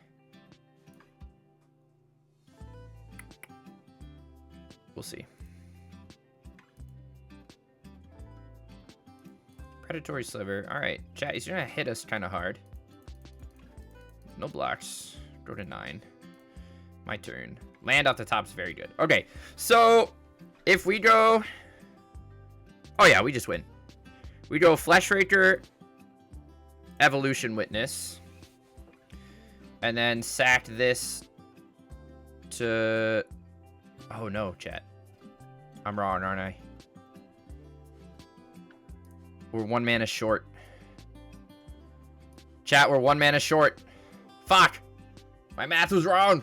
We'll see. Predatory Sliver. Alright, chat, he's gonna hit us kind of hard. No blocks. Go to 9. My turn. Land off the top is very good. Okay, so if we go... Oh yeah, we just win. We go Flesh Raker, Evolution Witness, and then sack this to... Oh no, chat. I'm wrong, aren't I? We're 1 mana short. Chat, we're 1 mana short. Fuck! My math was wrong!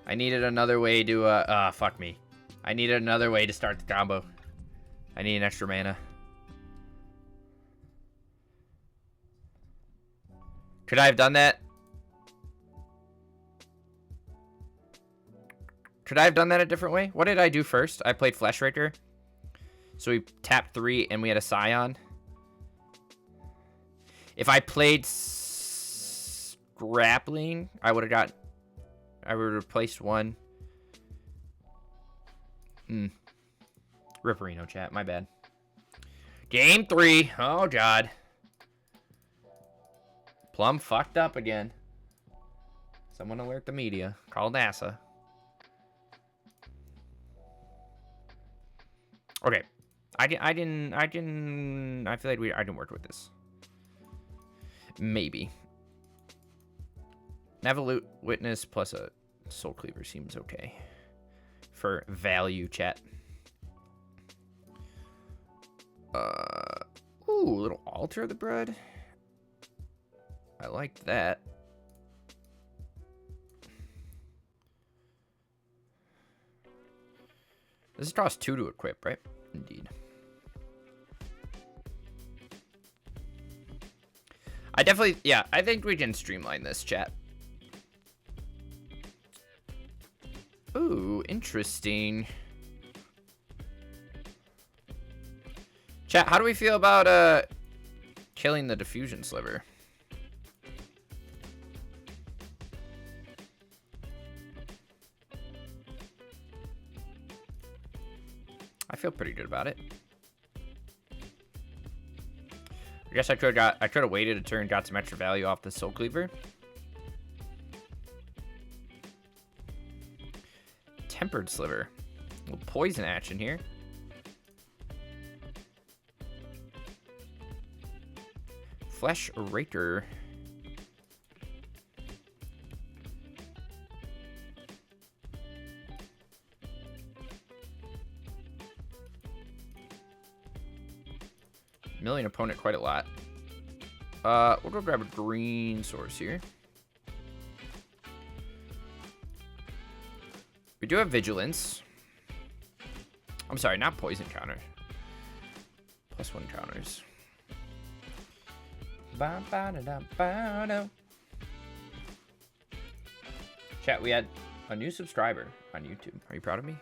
I needed another way to, fuck me. I needed another way to start the combo. I need an extra mana. Could I have done that? Could I have done that a different way? What did I do first? I played Flesh Raker. So we tapped 3 and we had a Scion. If I played Scrapling, I would have replaced 1. Ripperino, chat. My bad. Game 3. Oh, God. Plum fucked up again. Someone alert the media. Call NASA. Okay. I feel like I didn't work with this. Maybe. Evolute Witness plus a Soul Cleaver seems okay. For value, chat. Ooh, little Altar of the Bread. I like that. This costs 2 to equip, right? Indeed. I think we can streamline this, chat. Ooh, interesting. Chat, how do we feel about killing the Diffusion Sliver? I feel pretty good about it. I guess I could have waited a turn, got some extra value off the Soul Cleaver. Tempered Sliver. A little poison action here. Flesh Raker. Milling opponent quite a lot. We'll go grab a green source here. We do have Vigilance. I'm sorry, not poison counter. +1 counters. Chat, we had a new subscriber on YouTube. Are you proud of me?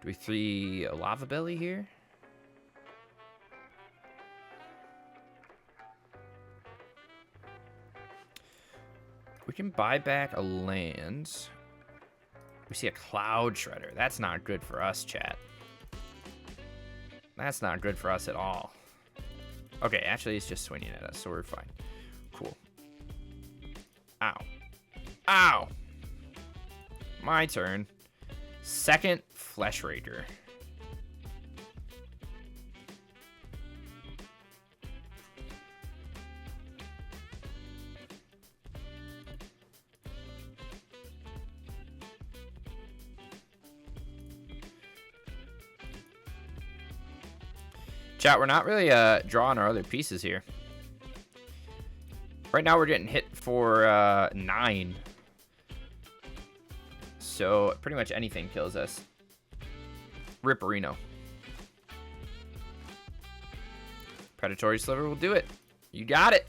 Do we see a Lava Belly here? We can buy back a land. We see a Cloud Shredder. That's not good for us, chat. That's not good for us at all. Okay, actually, it's just swinging at us, so we're fine. Cool. Ow. Ow! My turn. Second Flesh Raker. Chat, we're not really drawing our other pieces here. Right now we're getting hit for 9. So pretty much anything kills us. Ripperino. Predatory Sliver will do it. You got it.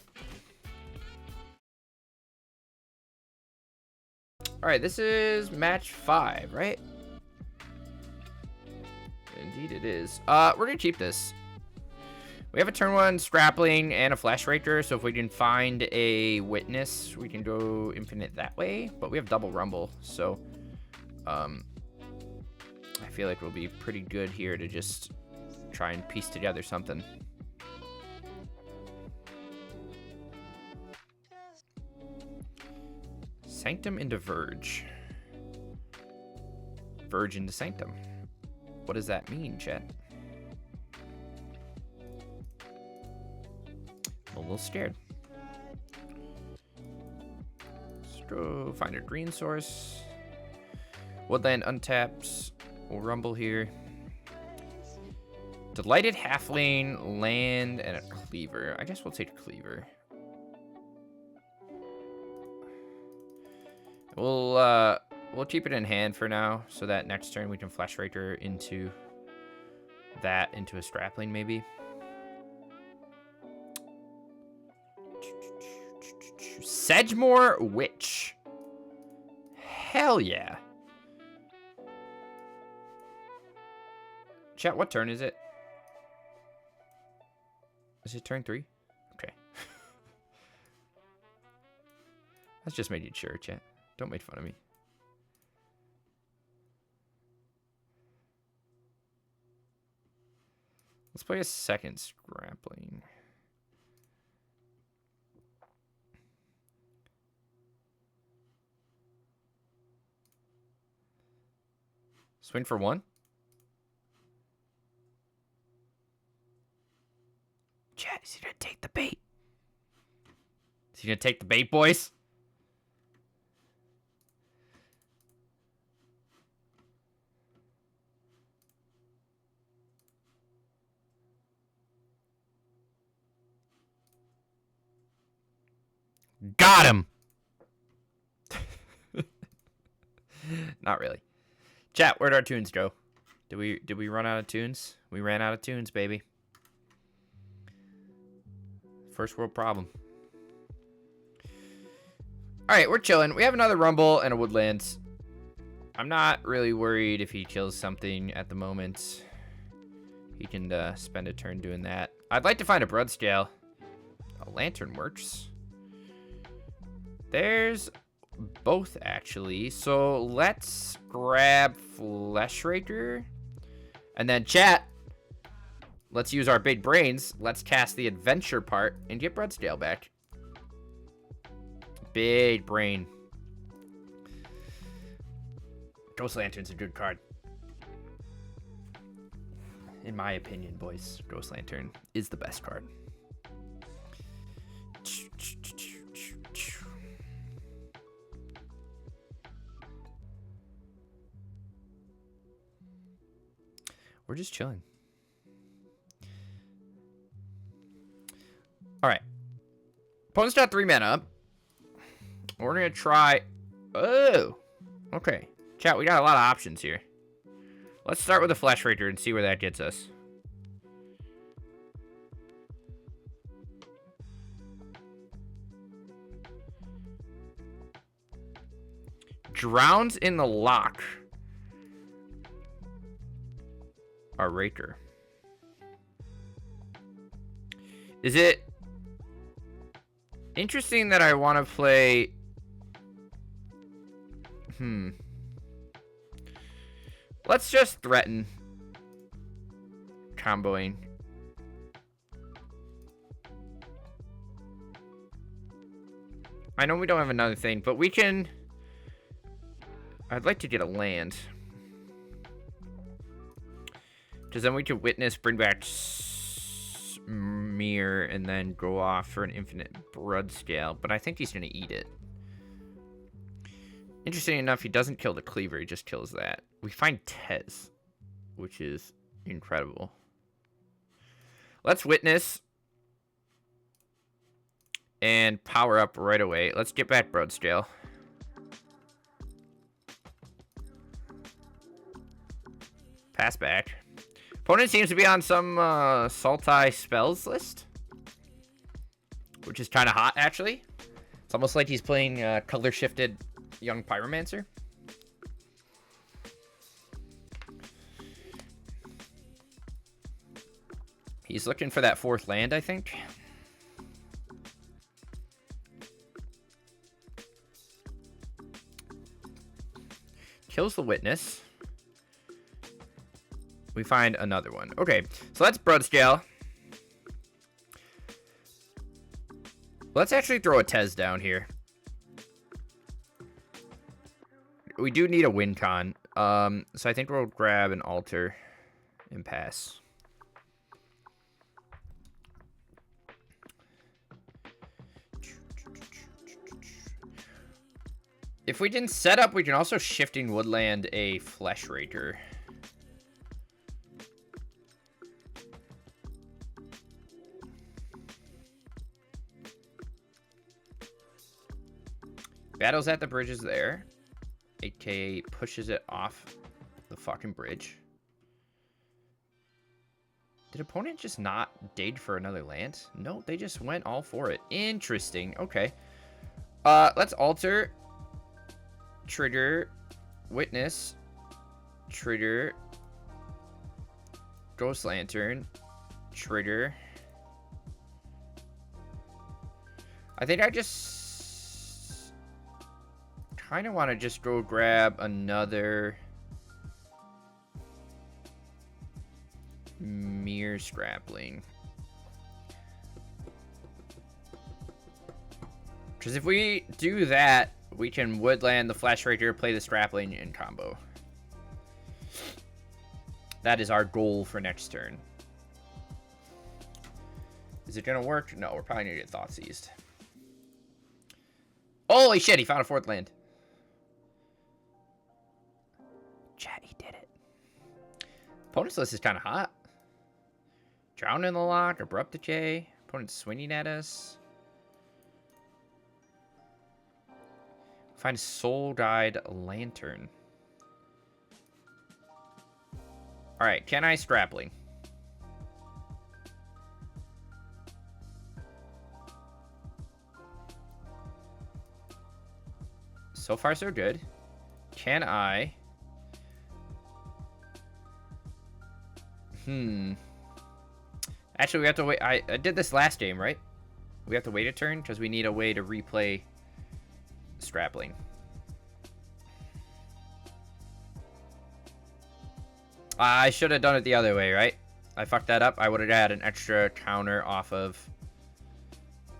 Alright, this is match 5, right? Indeed it is. We're gonna keep this. We have a turn 1 Scrapling and a Flash Raker, so if we can find a Witness, we can go infinite that way. But we have double Rumble, so I feel like we'll be pretty good here to just try and piece together something. Sanctum into Verge. Verge into Sanctum. What does that mean, chat? I'm a little scared. Let's go find a green source. Woodland untaps. We'll rumble here. Delighted Halfling, land, and a Cleaver. I guess we'll take a Cleaver. We'll keep it in hand for now, so that next turn we can Flash Raker into that, into a Scrapling maybe. Sedgemoor Witch. Hell yeah. Chat, what turn is it? Is it turn 3? Okay. I was just making sure, chat. Don't make fun of me. Let's play a second Scrapling. Swing for 1. Chat, is he gonna take the bait? Is he gonna take the bait, boys? Got him. Not really. Chat, where'd our tunes go? Did we run out of tunes? We ran out of tunes, baby. First world problem. Alright, we're chilling. We have another Rumble and a Woodlands. I'm not really worried if he kills something at the moment. He can spend a turn doing that. I'd like to find a Bloodscale. A Lantern works. There's both, actually. So let's grab Flesh Raker. And then, chat, let's use our big brains. Let's cast the adventure part and get Bloodscale back. Big brain. Ghost Lantern's a good card. In my opinion, boys, Ghost Lantern is the best card. We're just chilling. Alright. Opponent's got 3 mana. We're going to try... Oh! Okay. Chat, we got a lot of options here. Let's start with a Flash Raker and see where that gets us. Drowns in the Lock. Our Raker. Is it interesting that I want to play... Let's just threaten comboing. I know we don't have another thing, but we can... I'd like to get a land. Because then we could Witness, bring back Mirror, and then go off for an infinite Bloodscale. But I think he's going to eat it. Interesting enough, he doesn't kill the Cleaver, he just kills that. We find Tez, which is incredible. Let's Witness. And power up right away. Let's get back Bloodscale. Pass back. Opponent seems to be on some Sultai spells list, which is kind of hot, actually. It's almost like he's playing color shifted young pyromancer. He's looking for that 4th land, I think. Kills the witness. We find another one. Okay, so that's Broodscale. Let's actually throw a Tez down here. We do need a win con. So I think we'll grab an altar and pass. If we didn't set up, we can also Shifting Woodland a Flesh Raker. Battles at the bridges there. aka pushes it off the fucking bridge. Did opponent just not dig for another land? No, they just went all for it. Interesting. Okay. Let's alter. Trigger. Witness. Trigger. Ghost Lantern. Trigger. I think I just kind of want to just go grab another Mere Scrapling. Because if we do that, we can woodland the Flash Raker, play the Scrapling in combo. That is our goal for next turn. Is it going to work? No, we're probably going to get Thought Seized. Holy shit, he found a fourth land. Chat, he did it. Opponent's list is kind of hot. Drown in the Lock, Abrupt Decay. Opponent's swinging at us. Find Soul Guide Lantern. Alright, can I Scrapling? So far, so good. Can I? Actually, we have to wait. I did this last game, right? We have to wait a turn because we need a way to replay Scrapling. I should have done it the other way, right? I fucked that up. I would have had an extra counter off of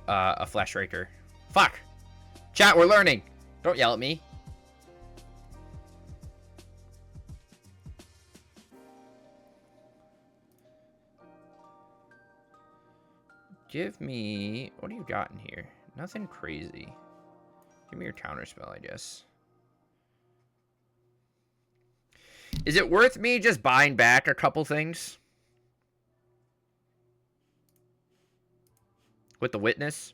a Flash Raker. Fuck! Chat, we're learning! Don't yell at me. Give me... What do you got in here? Nothing crazy. Give me your counter spell, I guess. Is it worth me just buying back a couple things? With the Witness?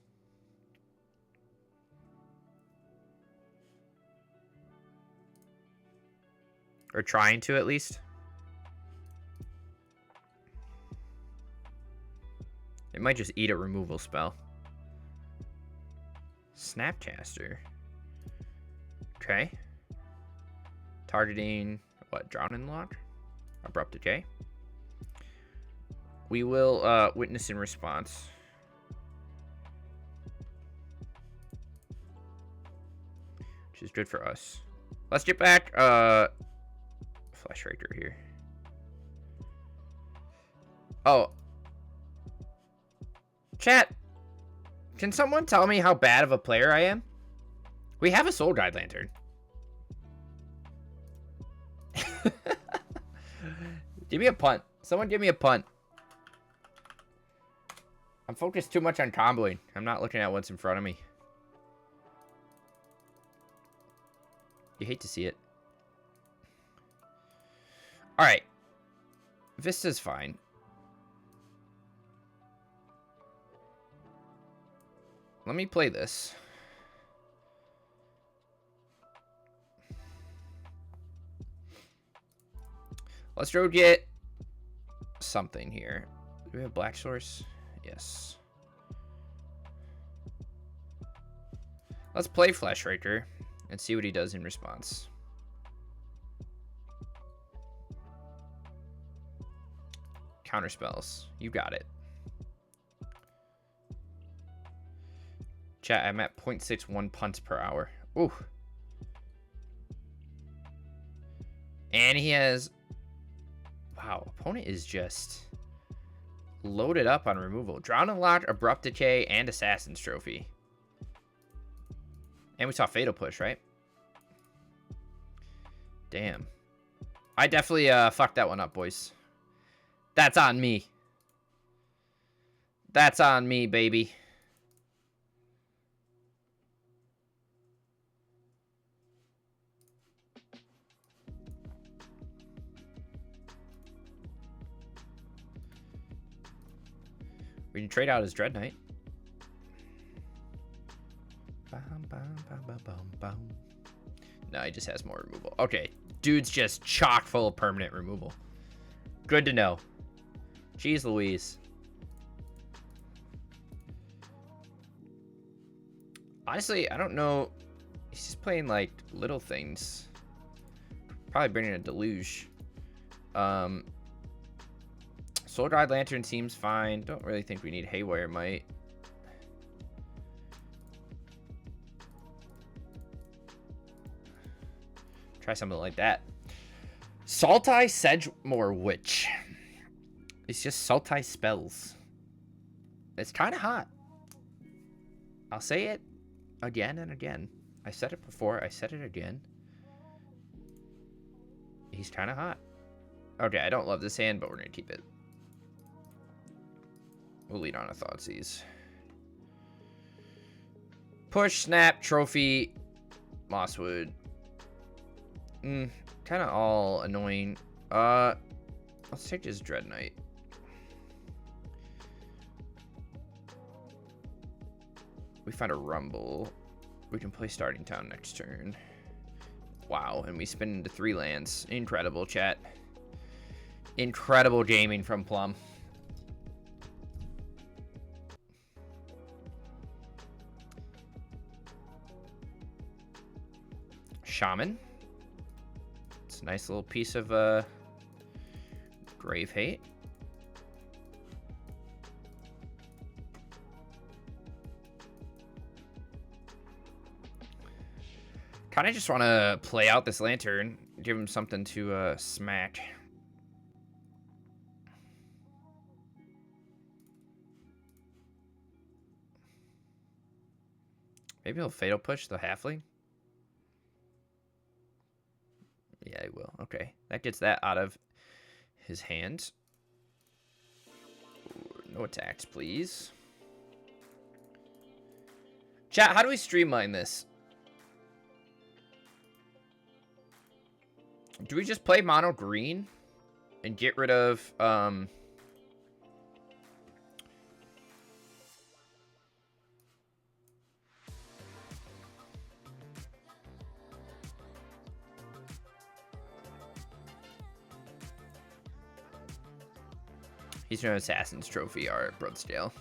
Or trying to, at least. It might just eat a removal spell. Snapcaster. Okay. Targeting, what, Drowning Lock? Abrupt Decay. We will Witness in response. Which is good for us. Let's get back Flash Raker here. Oh. Chat. Can someone tell me how bad of a player I am? We have a Soul Guide Lantern. Give me a punt. Someone give me a punt. I'm focused too much on comboing. I'm not looking at what's in front of me. You hate to see it. Alright. Vista's fine. Let me play this. Let's go get something here. Do we have Black Source? Yes. Let's play Flash Raker. and see what he does in response. Counter spells. You got it. Chat, I'm at 0.61 punts per hour. Ooh. And he has... Wow, opponent is just loaded up on removal. Drown and Lock, Abrupt Decay, and Assassin's Trophy. And we saw Fatal Push, right? Damn. I definitely fucked that one up, boys. That's on me. That's on me, baby. We can trade out his Dread Knight. No, he just has more removal. Okay, dude's just chock full of permanent removal. Good to know. Jeez Louise. Honestly, I don't know. He's just playing like little things. Probably bringing a Deluge. Soul Guide Lantern seems fine. Don't really think we need Haywire Might. Try something like that. Sultai Sedgemoor Witch. It's just Sultai spells. It's kind of hot. I'll say it again and again. I said it before. I said it again. He's kind of hot. Okay, I don't love this hand, but we're going to keep it. We'll lead on a Thoughtseize. Push, Snap, Trophy, Mosswood. Kind of all annoying. Let's take his Dread Knight. We find a Rumble. We can play Starting Town next turn. Wow, and we spin into 3 lands. Incredible, chat. Incredible gaming from Plum. Shaman. It's a nice little piece of Grave Hate. Kind of just want to play out this Lantern, give him something to smack. Maybe he'll Fatal Push the Halfling. Yeah, he will. Okay, that gets that out of his hand. Ooh, no attacks, please. Chat, how do we streamline this? Do we just play mono green and get rid of he's no Assassin's Trophy or Bloodscale,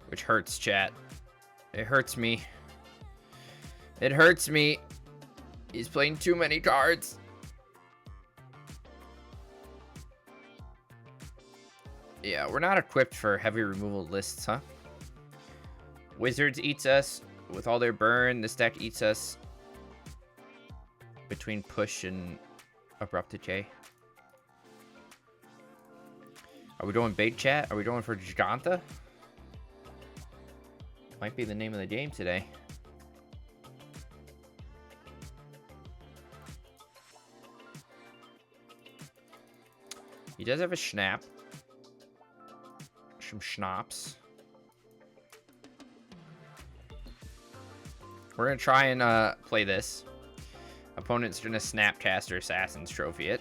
which hurts, chat. It hurts me. It hurts me. He's playing too many cards. Yeah, we're not equipped for heavy removal lists, huh? Wizards eats us with all their burn. This deck eats us between Push and Abrupt Decay. Are we going big, chat? Are we going for Giganta? Might be the name of the game today. He does have a Snap. Some Schnapps. We're going to try and play this. Opponent's going to Snapcaster Assassin's Trophy it.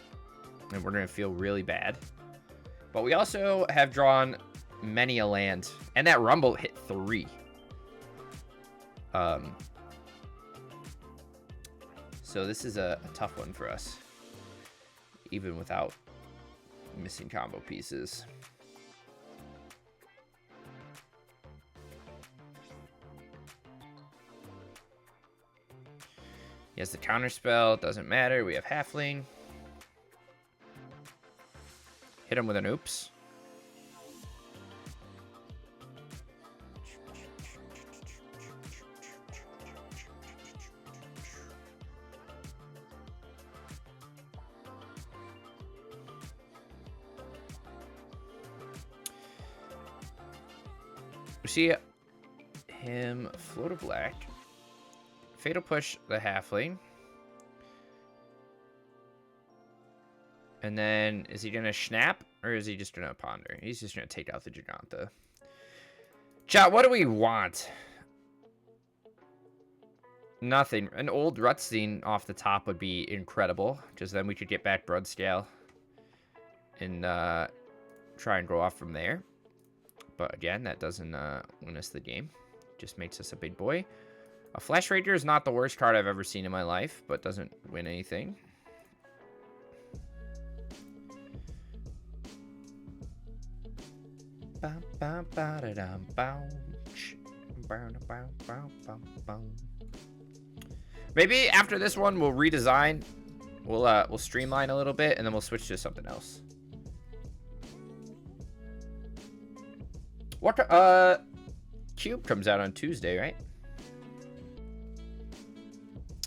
And we're going to feel really bad. But we also have drawn many a land. And that Rumble hit 3. So this is a tough one for us. Even without missing combo pieces. He has the counter spell. Doesn't matter. We have halfling. Hit him with an oops. We see him float a black. Fatal push the halfling. And then is he gonna snap or is he just gonna ponder? He's just gonna take out the Giganta. Chat, what do we want? Nothing. An old Rutstein off the top would be incredible. Just then we could get back Broodscale and try and go off from there. But again, that doesn't win us the game. Just makes us a big boy. A Flash Ranger is not the worst card I've ever seen in my life, but doesn't win anything. Maybe after this one we'll redesign. We'll streamline a little bit and then we'll switch to something else. What Cube comes out on Tuesday, right?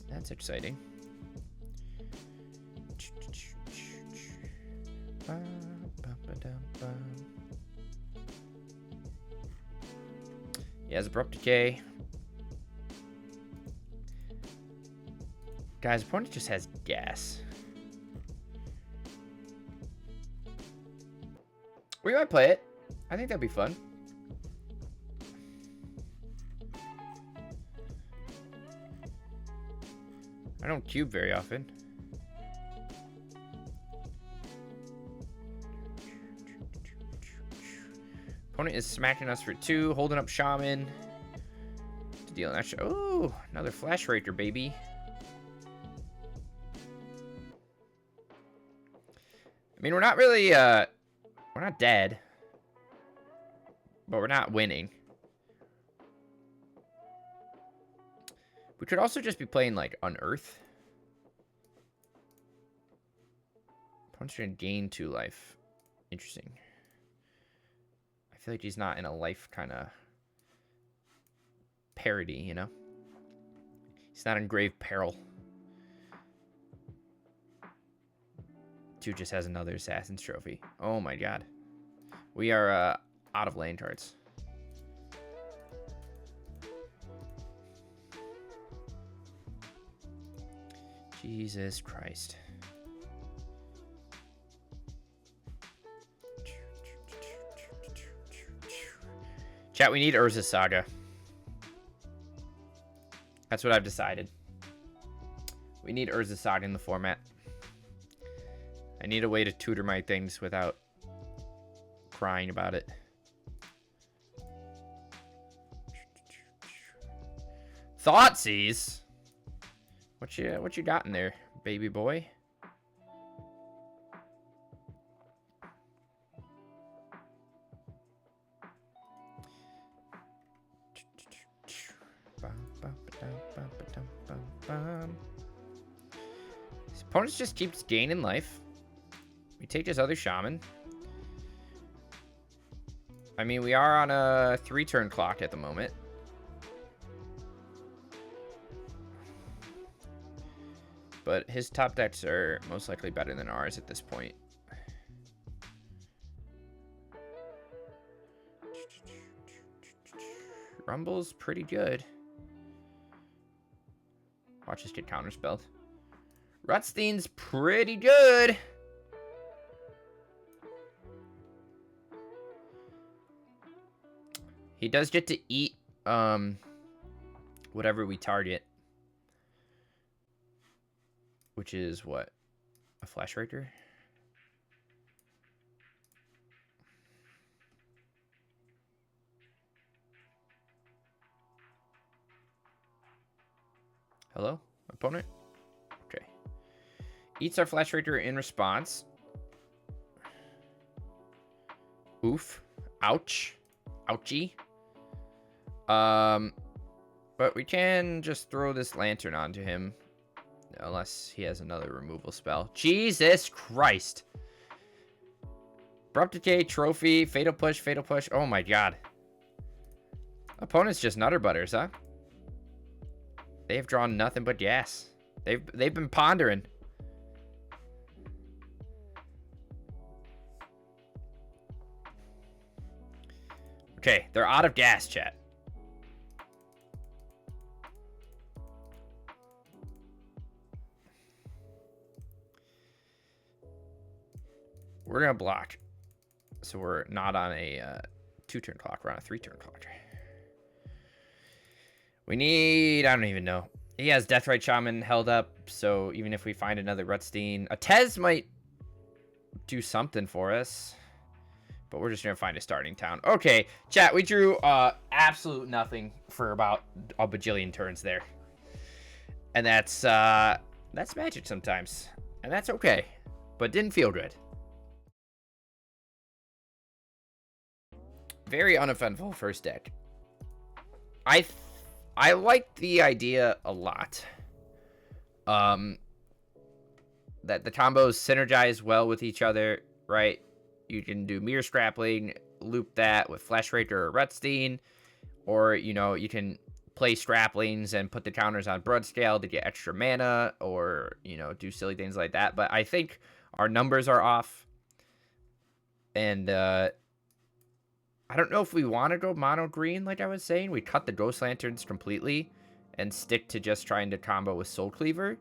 That's exciting. He has Abrupt Decay. Guys, opponent just has gas. We might play it. I think that'd be fun. I don't cube very often. Opponent is smacking us for 2, holding up Shaman. To deal an extra. Oh, another Flash Ranger, baby. I mean, we're not really, we're not dead. But we're not winning. We could also just be playing, like, Unearth. Opponent's gonna gain 2 life. Interesting. I feel like he's not in a life kind of parody, you know? He's not in grave peril. 2 just has another Assassin's Trophy. Oh my god. We are out of lane cards. Jesus Christ. Chat, we need Urza Saga. That's what I've decided. We need Urza Saga in the format. I need a way to tutor my things without crying about it. Thoughtseize? What you got in there, baby boy? His opponent just keeps gaining life. We take his other Shaman. I mean, we are on a 3-turn clock at the moment. But his top decks are most likely better than ours at this point. Rumble's pretty good. Watch us get counterspelled. Rutstein's pretty good. He does get to eat whatever we target. Which is what? A Flash Ranger? Hello? Opponent? Okay. Eats our Flash Ranger in response. Oof. Ouch. Ouchie. But we can just throw this lantern onto him Unless he has another removal spell. Jesus Christ. Abrupt Decay, Trophy, Fatal Push, Fatal Push. Oh my god. Opponents just nutter butters, huh? They've drawn nothing but gas. They've been pondering. Okay, they're out of gas, chat. We're gonna block. So we're not on a 2-turn clock. We're on a 3-turn clock. We need... I don't even know. He has Deathrite Shaman held up. So even if we find another Rutstein... A Tez might do something for us. But we're just going to find a starting town. Okay, chat. We drew absolute nothing for about a bajillion turns there. And that's magic sometimes. And that's okay. But didn't feel good. Very uneventful first deck. I like the idea a lot. That the combos synergize well with each other, right? You can do Mirror Scrapling, loop that with Fleshraker or Rutstein, or, you know, you can play Scraplings and put the counters on Bloodscale to get extra mana, or, you know, do silly things like that. But I think our numbers are off. And, I don't know if we want to go mono green, like I was saying. We cut the Ghost Lanterns completely and stick to just trying to combo with Soul Cleaver.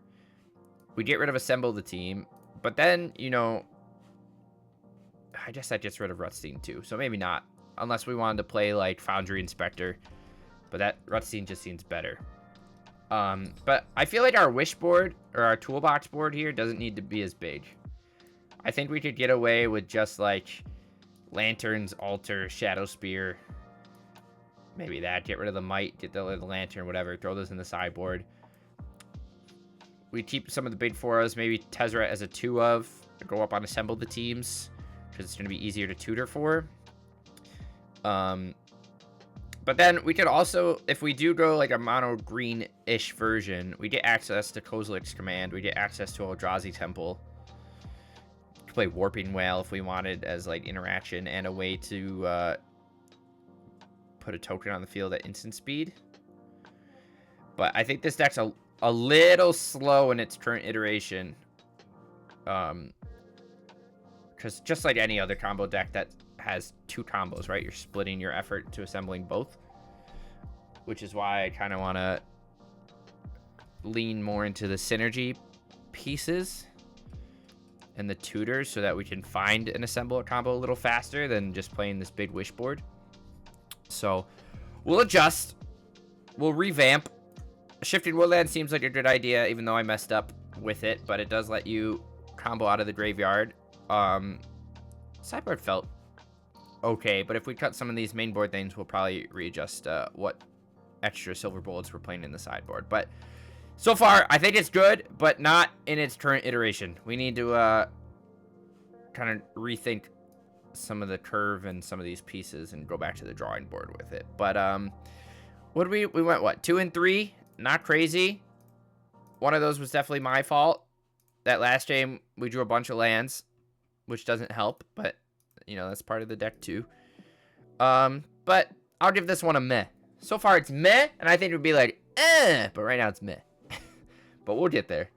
We get rid of Assemble the Team. But then, you know, I guess that gets rid of Rutstein too. So maybe not. Unless we wanted to play like Foundry Inspector. But that Rutstein just seems better. But I feel like our wish board, or our toolbox board here, doesn't need to be as big. I think we could get away with just like Lanterns, Altar, Shadow Spear. Maybe that. Get rid of the Might, get the Lantern, whatever. Throw those in the sideboard. We keep some of the big fours. Maybe Tezzeret as a 2 of. Go up on Assemble the Teams. Because it's going to be easier to tutor for. But then we could also, if we do go like a mono green-ish version, we get access to Kozilek's Command. We get access to Eldrazi Temple. Play Warping Whale if we wanted as like interaction and a way to put a token on the field at instant speed. But I think this deck's a little slow in its current iteration. Because just like any other combo deck that has 2 combos, right? You're splitting your effort to assembling both. Which is why I kind of want to lean more into the synergy pieces and the tutors so that we can find and assemble a combo a little faster than just playing this big wish board. So we'll adjust. We'll revamp. Shifting Woodland seems like a good idea, even though I messed up with it, but it does let you combo out of the graveyard. Sideboard felt okay, but if we cut some of these main board things, we'll probably readjust what extra silver bullets we're playing in the sideboard. But so far, I think it's good, but not in its current iteration. We need to kind of rethink some of the curve and some of these pieces and go back to the drawing board with it. But what we went, what, 2 and 3? Not crazy. One of those was definitely my fault. That last game, we drew a bunch of lands, which doesn't help, but, you know, that's part of the deck too. But I'll give this one a meh. So far, it's meh, and I think it would be like, but right now it's meh. But we'll get there.